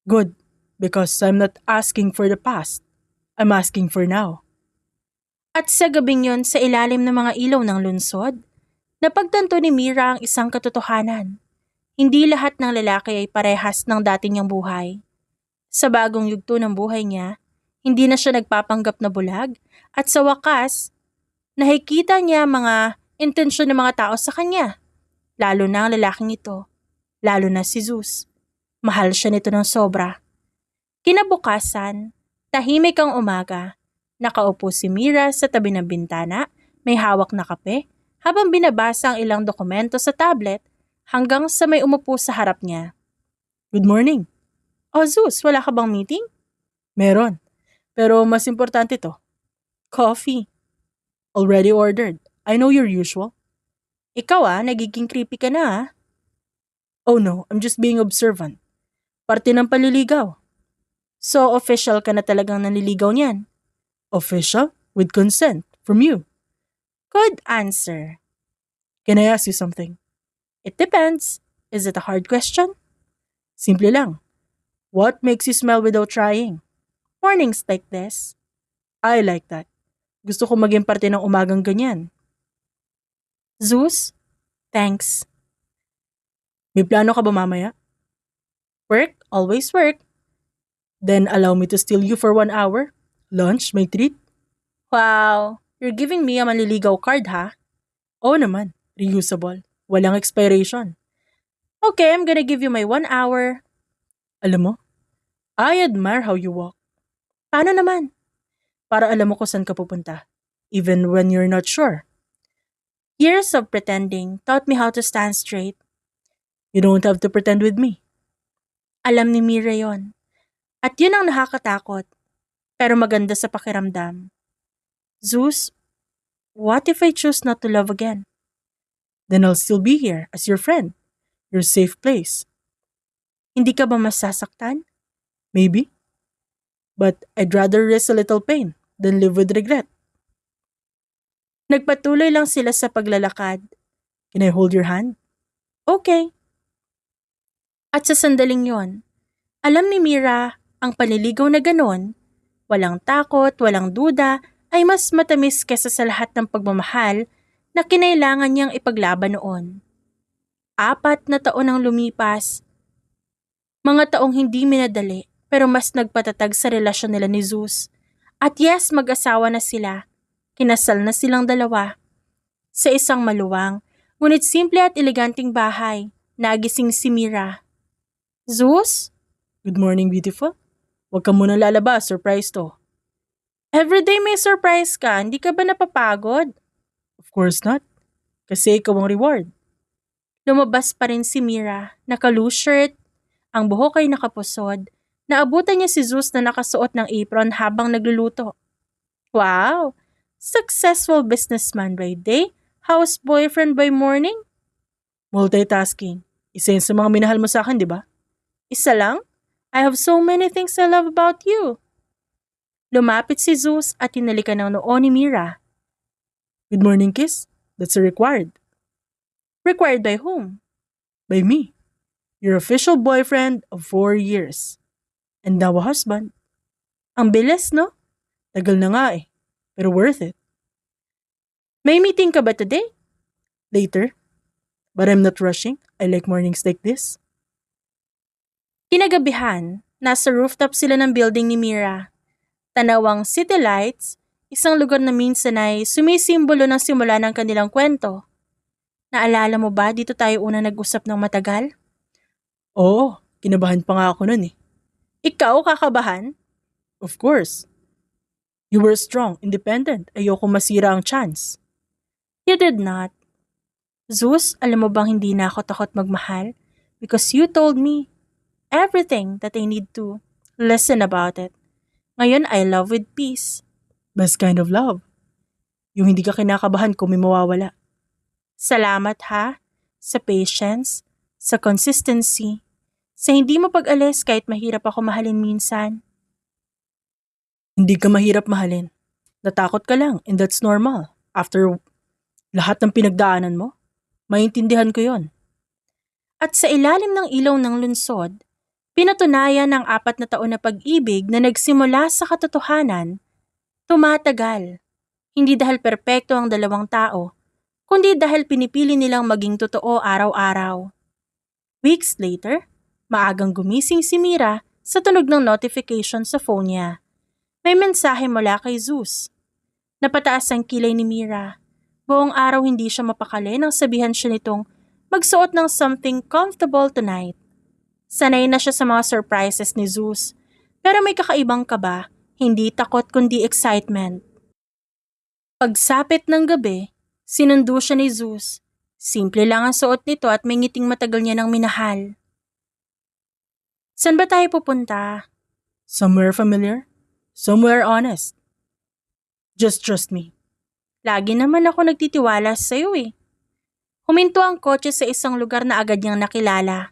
Good, because I'm not asking for the past. I'm asking for now. At sa gabing yon sa ilalim ng mga ilaw ng lunsod, napagtanto ni Mira ang isang katotohanan. Hindi lahat ng lalaki ay parehas ng dati niyang buhay. Sa bagong yugto ng buhay niya, hindi na siya nagpapanggap na bulag at sa wakas, nakikita niya mga intensyon ng mga tao sa kanya. Lalo na ang lalaking ito, lalo na si Zeus. Mahal siya nito ng sobra. Kinabukasan, tahimik ang umaga. Nakaupo si Mira sa tabi ng bintana, may hawak na kape, habang binabasa ang ilang dokumento sa tablet hanggang sa may umupo sa harap niya. Good morning. Oh Zeus, wala ka bang meeting? Meron. Pero mas importante to. Coffee. Already ordered. I know your usual. Ikaw nagiging creepy ka na Oh no, I'm just being observant. Parte ng paliligaw. So official ka na talagang nanliligaw niyan. Official? With consent. From you. Good answer. Can I ask you something? It depends. Is it a hard question? Simple lang. What makes you smile without trying? Mornings like this. I like that. Gusto ko maging parte ng umagang ganyan. Zeus, thanks. May plano ka ba mamaya? Work, always work. Then allow me to steal you for 1 hour. Lunch, may treat. Wow, you're giving me a manliligaw card ha? Oo naman, reusable. Walang expiration. Okay, I'm gonna give you my 1 hour. Alam mo, I admire how you walk. Paano naman? Para alam mo kung saan ka pupunta. Even when you're not sure. Years of pretending taught me how to stand straight. You don't have to pretend with me. Alam ni Mira yon. At yun ang nakakatakot. Pero maganda sa pakiramdam. Zeus, what if I choose not to love again? Then I'll still be here as your friend. Your safe place. Hindi ka ba masasaktan? Maybe. But I'd rather risk a little pain than live with regret. Nagpatuloy lang sila sa paglalakad. Can I hold your hand? Okay. At sa sandaling yon, alam ni Mira ang panliligaw na ganon, walang takot, walang duda, ay mas matamis kesa sa lahat ng pagmamahal na kinailangan niyang ipaglaban noon. 4 na taon ang lumipas. Mga taong hindi minadali pero mas nagpatatag sa relasyon nila ni Zeus. At yes, mag-asawa na sila. Kinasal na silang dalawa. Sa isang maluwang, ngunit simple at eleganteng bahay, nagising si Mira. Zeus? Good morning, beautiful. Huwag ka muna lalabas, surprise to. Everyday may surprise ka, hindi ka ba napapagod? Of course not. Kasi ikaw ang reward. Lumabas pa rin si Mira, naka-loose shirt, ang buhok ay nakapusod, naabutan niya si Zeus na nakasuot ng apron habang nagluluto. Wow! Successful businessman by day, house boyfriend by morning? Multitasking. Isa yun sa mga minahal mo sa akin, di ba? Isa lang? I have so many things I love about you. Lumapit si Zeus at hinalikan ng noo ni Mira. Good morning kiss? That's a required. Required by whom? By me. Your official boyfriend of 4 years. And now a husband. Ang bilis, no? Tagal na nga eh. Pero worth it. May meeting ka ba today? Later. But I'm not rushing. I like mornings like this. Kinagabihan, nasa rooftop sila ng building ni Mira. Tanawang city lights, isang lugar na minsan ay sumisimbolo ng simula ng kanilang kwento. Naalala mo ba dito tayo una nag-usap ng matagal? Oo, kinabahan pa nga ako nun eh. Ikaw kakabahan? Of course. You were strong, independent. Ayoko masira ang chance. You did not. Zeus, alam mo bang hindi na ako takot magmahal? Because you told me everything that I need to listen about it. Ngayon, I love with peace. Best kind of love. Yung hindi ka kinakabahan kung may mawawala. Salamat ha, sa patience, sa consistency, sa hindi mo pag-alis kahit mahirap ako mahalin minsan. Hindi ka mahirap mahalin. Natakot ka lang and that's normal. After lahat ng pinagdaanan mo, maintindihan ko yon. At sa ilalim ng ilaw ng lungsod, pinatunayan ng 4 na taon na pag-ibig na nagsimula sa katotohanan, tumatagal. Hindi dahil perpekto ang dalawang tao, kundi dahil pinipili nilang maging totoo araw-araw. Weeks later, maagang gumising si Mira sa tunog ng notification sa phone niya. May mensahe mula kay Zeus. Napataas ang kilay ni Mira. Buong araw hindi siya mapakali nang sabihan siya nitong magsuot ng something comfortable tonight. Sanay na siya sa mga surprises ni Zeus, pero may kakaibang kaba, hindi takot kundi excitement. Pagsapit ng gabi, sinundo siya ni Zeus. Simple lang ang suot nito at may ngiting matagal niya ng minahal. Saan ba tayo pupunta? Somewhere familiar? Somewhere honest. Just trust me. Lagi naman ako nagtitiwala sa'yo eh. Huminto ang kotse sa isang lugar na agad niyang nakilala.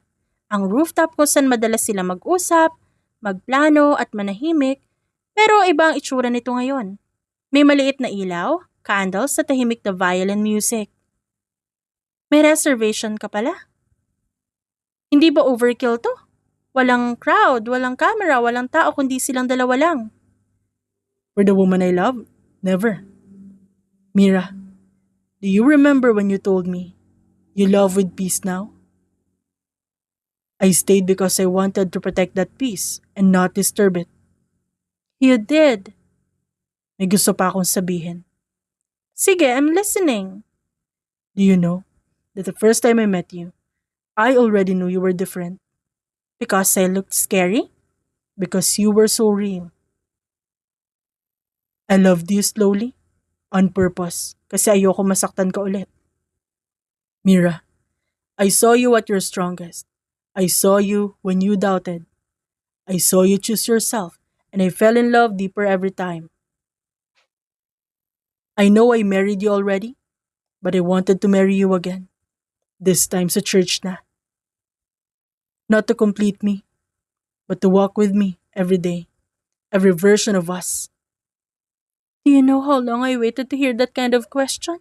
Ang rooftop kung saan madalas sila mag-usap, magplano at manahimik, pero iba ang itsura nito ngayon. May maliit na ilaw, candles at tahimik na violin music. May reservation ka pala? Hindi ba overkill to? Walang crowd, walang camera, walang tao kundi silang dalawa lang. For the woman I love? Never. Mira, do you remember when you told me you love with peace now? I stayed because I wanted to protect that peace and not disturb it. You did. May gusto pa akong sabihin. Sige, I'm listening. Do you know that the first time I met you, I already knew you were different? Because I looked scary? Because you were so real. I loved you slowly, on purpose, kasi ayoko masaktan ka ulit. Mira, I saw you at your strongest. I saw you when you doubted. I saw you choose yourself, and I fell in love deeper every time. I know I married you already, but I wanted to marry you again. This time sa church na. Not to complete me, but to walk with me every day, every version of us. Do you know how long I waited to hear that kind of question?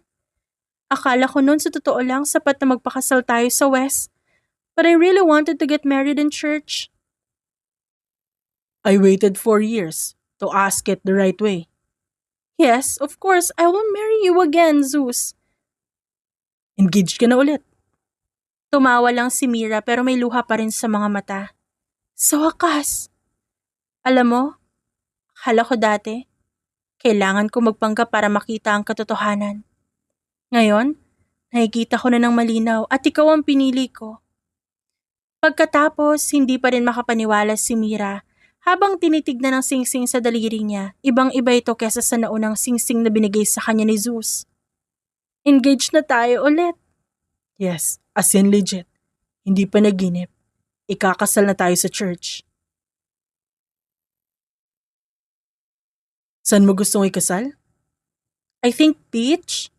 Akala ko noon sa totoo lang sapat na magpakasal tayo sa West. But I really wanted to get married in church. I waited 4 years to ask it the right way. Yes, of course, I will marry you again, Zeus. Engaged ka na ulit. Tumawa lang si Mira pero may luha pa rin sa mga mata. Sa wakas. Alam mo, akala ko dati, kailangan ko magpanggap para makita ang katotohanan. Ngayon, nakikita ko na ng malinaw at ikaw ang pinili ko. Pagkatapos, hindi pa rin makapaniwala si Mira habang tinitignan ng singsing sa daliri niya. Ibang-iba ito kesa sa naunang singsing na binigay sa kanya ni Zeus. Engaged na tayo ulit. Yes, as in legit. Hindi pa naginip. Ikakasal na tayo sa church. Saan mo gustong ikasal? I think beach?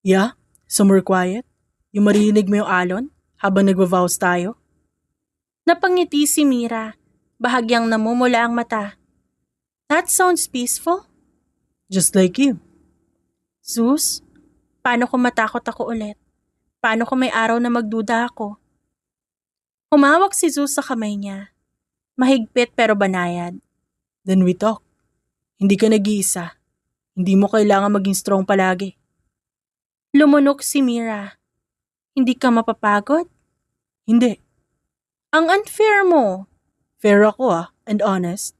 Yeah, somewhere quiet. Yung marinig mo yung alon habang nagwa-vows tayo. Napangiti si Mira. Bahagyang namumula ang mata. That sounds peaceful. Just like you. Zeus, paano kung matakot ako ulit? Paano kung may araw na magduda ako? Humawak si Zeus sa kamay niya. Mahigpit pero banayad. Then we talk. Hindi ka nag-iisa. Hindi mo kailangan maging strong palagi. Lumunok si Mira. Hindi ka mapapagod? Hindi. Ang unfair mo. Fair ako and honest.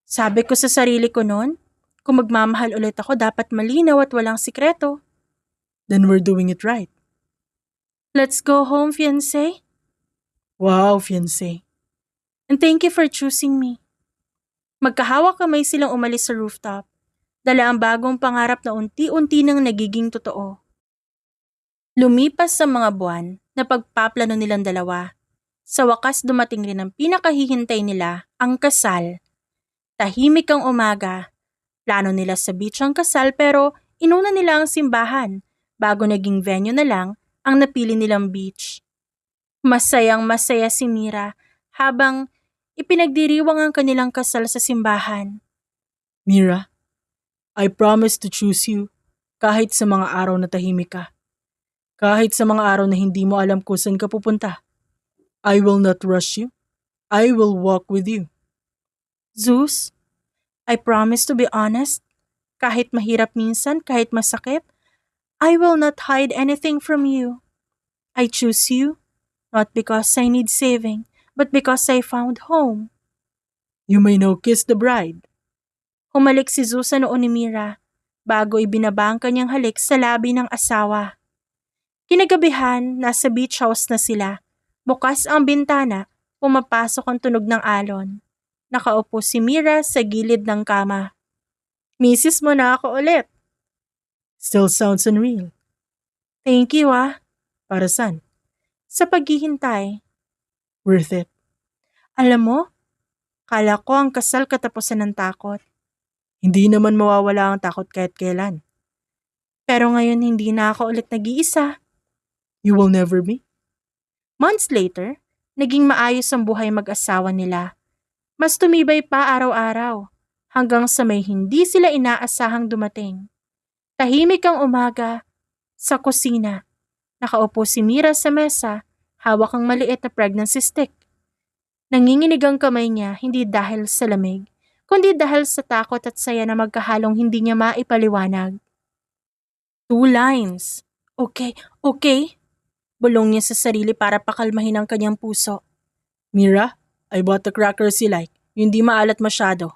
Sabi ko sa sarili ko noon, kung magmamahal ulit ako dapat malinaw at walang sikreto. Then we're doing it right. Let's go home, fiancé. Wow, fiancé. And thank you for choosing me. Magkahawak kamay silang umalis sa rooftop. Dala ang bagong pangarap na unti-unti nang nagiging totoo. Lumipas sa mga buwan na pagpaplano nilang dalawa. Sa wakas dumating rin ang pinakahihintay nila, ang kasal. Tahimik ang umaga. Plano nila sa beach ang kasal pero inuna nila ang simbahan bago naging venue na lang ang napili nilang beach. Masayang masaya si Mira habang ipinagdiriwang ang kanilang kasal sa simbahan. Mira, I promise to choose you kahit sa mga araw na tahimik ka. Kahit sa mga araw na hindi mo alam kung saan ka pupunta. I will not rush you. I will walk with you. Zeus, I promise to be honest. Kahit mahirap minsan, kahit masakit, I will not hide anything from you. I choose you, not because I need saving, but because I found home. You may now kiss the bride. Humalik si Zeus sa noo ni Mira bago ibinaba ang kanyang halik sa labi ng asawa. Kinagabihan, nasa beach house na sila. Bukas ang bintana, pumapasok ang tunog ng alon. Nakaupo si Mira sa gilid ng kama. Misis mo na ako ulit. Still sounds unreal. Thank you Para saan? Sa paghihintay. Worth it. Alam mo, kala ko ang kasal katapusan ng takot. Hindi naman mawawala ang takot kahit kailan. Pero ngayon hindi na ako ulit nag-iisa. You will never be? Months later, naging maayos ang buhay mag-asawa nila. Mas tumibay pa araw-araw, hanggang sa may hindi sila inaasahang dumating. Tahimik ang umaga, sa kusina. Nakaupo si Mira sa mesa, hawak ang maliit na pregnancy stick. Nanginginig ang kamay niya hindi dahil sa lamig, kundi dahil sa takot at saya na magkahalong hindi niya maipaliwanag. 2 lines. Okay. Bulong niya sa sarili para pakalmahin ang kanyang puso. Mira, I bought the crackers you like. Yung di maalat masyado.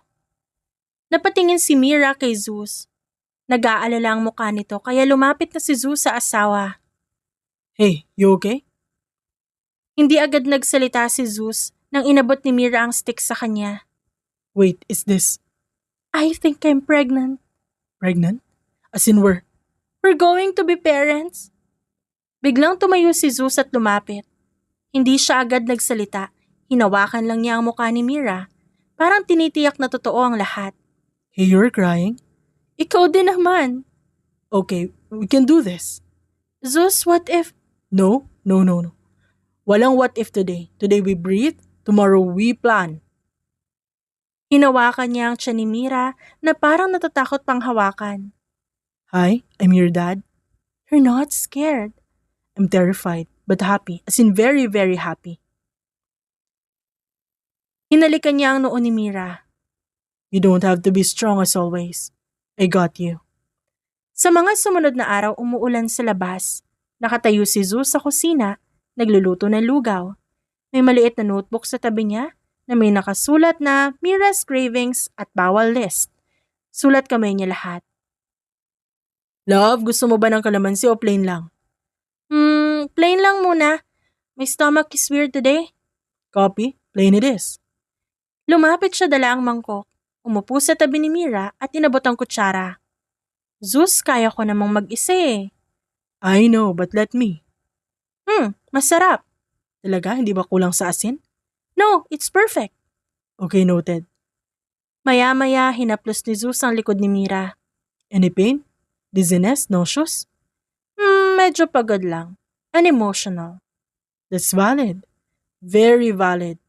Napatingin si Mira kay Zeus. Nag-aalala ang mukha nito kaya lumapit na si Zeus sa asawa. Hey, you okay? Hindi agad nagsalita si Zeus nang inabot ni Mira ang stick sa kanya. Wait, is this I think I'm pregnant. pregnant? As in we're going to be parents. Biglang tumayo si Zeus at lumapit. Hindi siya agad nagsalita. Hinawakan lang niya ang mukha ni Mira. Parang tinitiyak na totoo ang lahat. Hey, you're crying? Ikaw din naman. Okay, we can do this. Zeus, what if... No. Walang what if today. Today we breathe, tomorrow we plan. Hinawakan niya ang tiyan ni Mira na parang natatakot pang hawakan. Hi, I'm your dad. You're not scared. I'm terrified, but happy. As in very, very happy. Hinalikan niya ang noo ni Mira. You don't have to be strong as always. I got you. Sa mga sumunod na araw umuulan sa labas. Nakatayo si Zeus sa kusina, nagluluto ng lugaw. May maliit na notebook sa tabi niya na may nakasulat na Mira's cravings at bawal list. Sulat kamay niya lahat. Love, gusto mo ba ng kalamansi o plain lang? Plain lang muna. My stomach is weird today. Copy, plain it is. Lumapit siya dala ang mangkok. Umupo sa tabi ni Mira at inabot ang kutsara. Zeus, kaya ko namang mag-isa eh. I know, but let me. Masarap. Talaga, hindi ba kulang sa asin? No, it's perfect. Okay, noted. Maya-maya, hinaplos ni Zeus ang likod ni Mira. Any pain? Dizziness? Nauseous? Medyo pagod lang. Unemotional. That's valid. Very valid.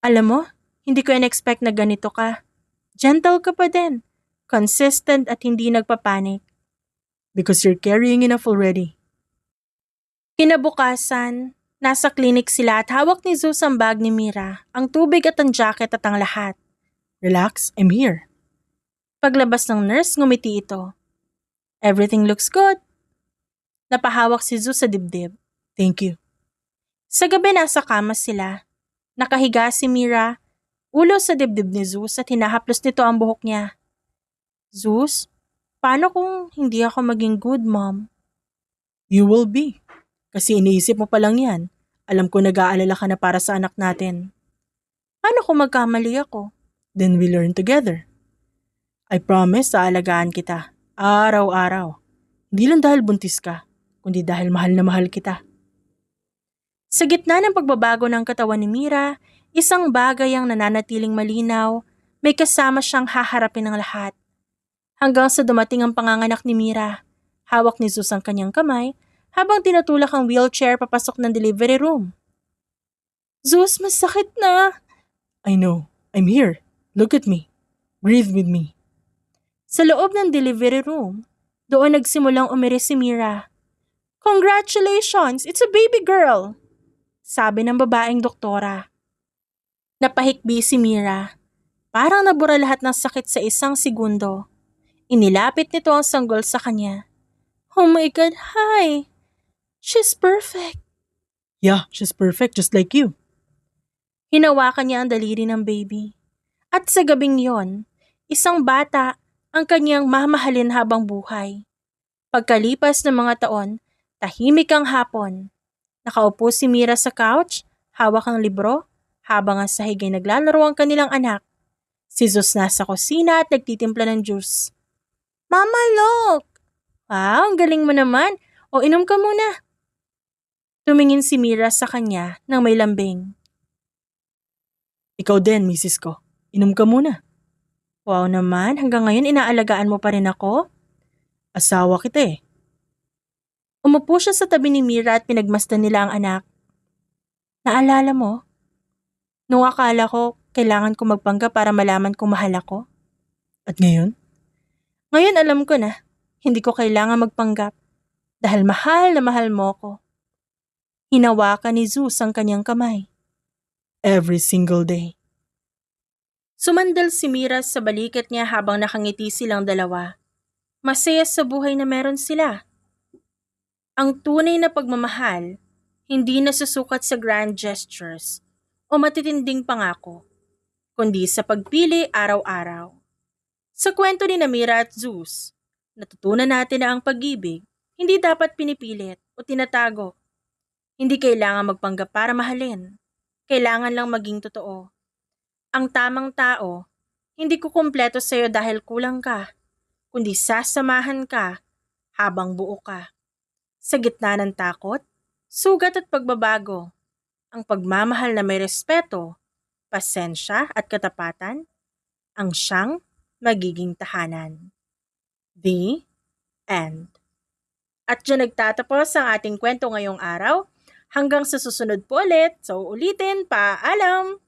Alam mo, hindi ko in-expect na ganito ka. Gentle ka pa din. Consistent at hindi nagpapanik. Because you're carrying enough already. Kinabukasan, nasa klinik sila at hawak ni Zeus ang bag ni Mira, ang tubig at ang jacket at ang lahat. Relax, I'm here. Paglabas ng nurse, ngumiti ito. Everything looks good. Napahawak si Zeus sa dibdib. Thank you. Sa gabi nasa kama sila. Nakahiga si Mira, ulo sa dibdib ni Zeus at hinahaplos nito ang buhok niya. Zeus, paano kung hindi ako maging good mom? You will be. Kasi iniisip mo pa lang yan. Alam ko nag-aalala ka na para sa anak natin. Paano kung magkamali ako? Then we learn together. I promise aalagaan kita. Araw-araw. Hindi lang dahil buntis ka, kundi dahil mahal na mahal kita. Sa gitna ng pagbabago ng katawan ni Mira, isang bagay ang nananatiling malinaw, may kasama siyang haharapin ng lahat. Hanggang sa dumating ang panganganak ni Mira, hawak ni Zeus ang kanyang kamay habang tinutulak ang wheelchair papasok ng delivery room. Zeus, masakit na! I know. I'm here. Look at me. Breathe with me. Sa loob ng delivery room, doon nagsimulang umiris si Mira. Congratulations! It's a baby girl! Sabi ng babaeng doktora. Napahikbi si Mira. Parang nabura lahat ng sakit sa isang segundo. Inilapit nito ang sanggol sa kanya. Oh my God, hi! She's perfect! Yeah, she's perfect just like you. Hinawakan niya ang daliri ng baby. At sa gabing yon, isang bata ang kanyang mamahalin habang buhay. Pagkalipas ng mga taon, tahimik ang hapon. Nakaupo si Mira sa couch, hawak ang libro, habang ang sahig ay naglalaro ang kanilang anak. Si Zeus nasa kusina at nagtitimpla ng juice. Mama, look! Wow, ang galing mo naman. O inom ka muna. Tumingin si Mira sa kanya nang may lambing. Ikaw din, misis ko. Inom ka muna. Wow naman, hanggang ngayon inaalagaan mo pa rin ako? Asawa kita eh. Umupo siya sa tabi ni Mira at pinagmasdan nila ang anak. Naalala mo? Nung akala ko, kailangan ko magpanggap para malaman kung mahal ako. At ngayon? Ngayon alam ko na, hindi ko kailangan magpanggap dahil mahal na mahal mo ko. Hinawakan ni Zeus ang kanyang kamay. Every single day. Sumandal si Mira sa balikat niya habang nakangiti silang dalawa. Masaya sa buhay na meron sila. Ang tunay na pagmamahal, hindi nasusukat sa grand gestures o matitinding pangako, kundi sa pagpili araw-araw. Sa kwento ni Mira at Zeus, natutunan natin na ang pag-ibig hindi dapat pinipilit o tinatago. Hindi kailangan magpanggap para mahalin. Kailangan lang maging totoo. Ang tamang tao, hindi kukumpleto sa'yo dahil kulang ka, kundi sasamahan ka habang buo ka. Sa gitna ng takot, sugat at pagbabago, ang pagmamahal na may respeto, pasensya at katapatan, ang siyang magiging tahanan. The End. At dyan nagtatapos ang ating kwento ngayong araw. Hanggang sa susunod po ulit. So ulitin, paalam!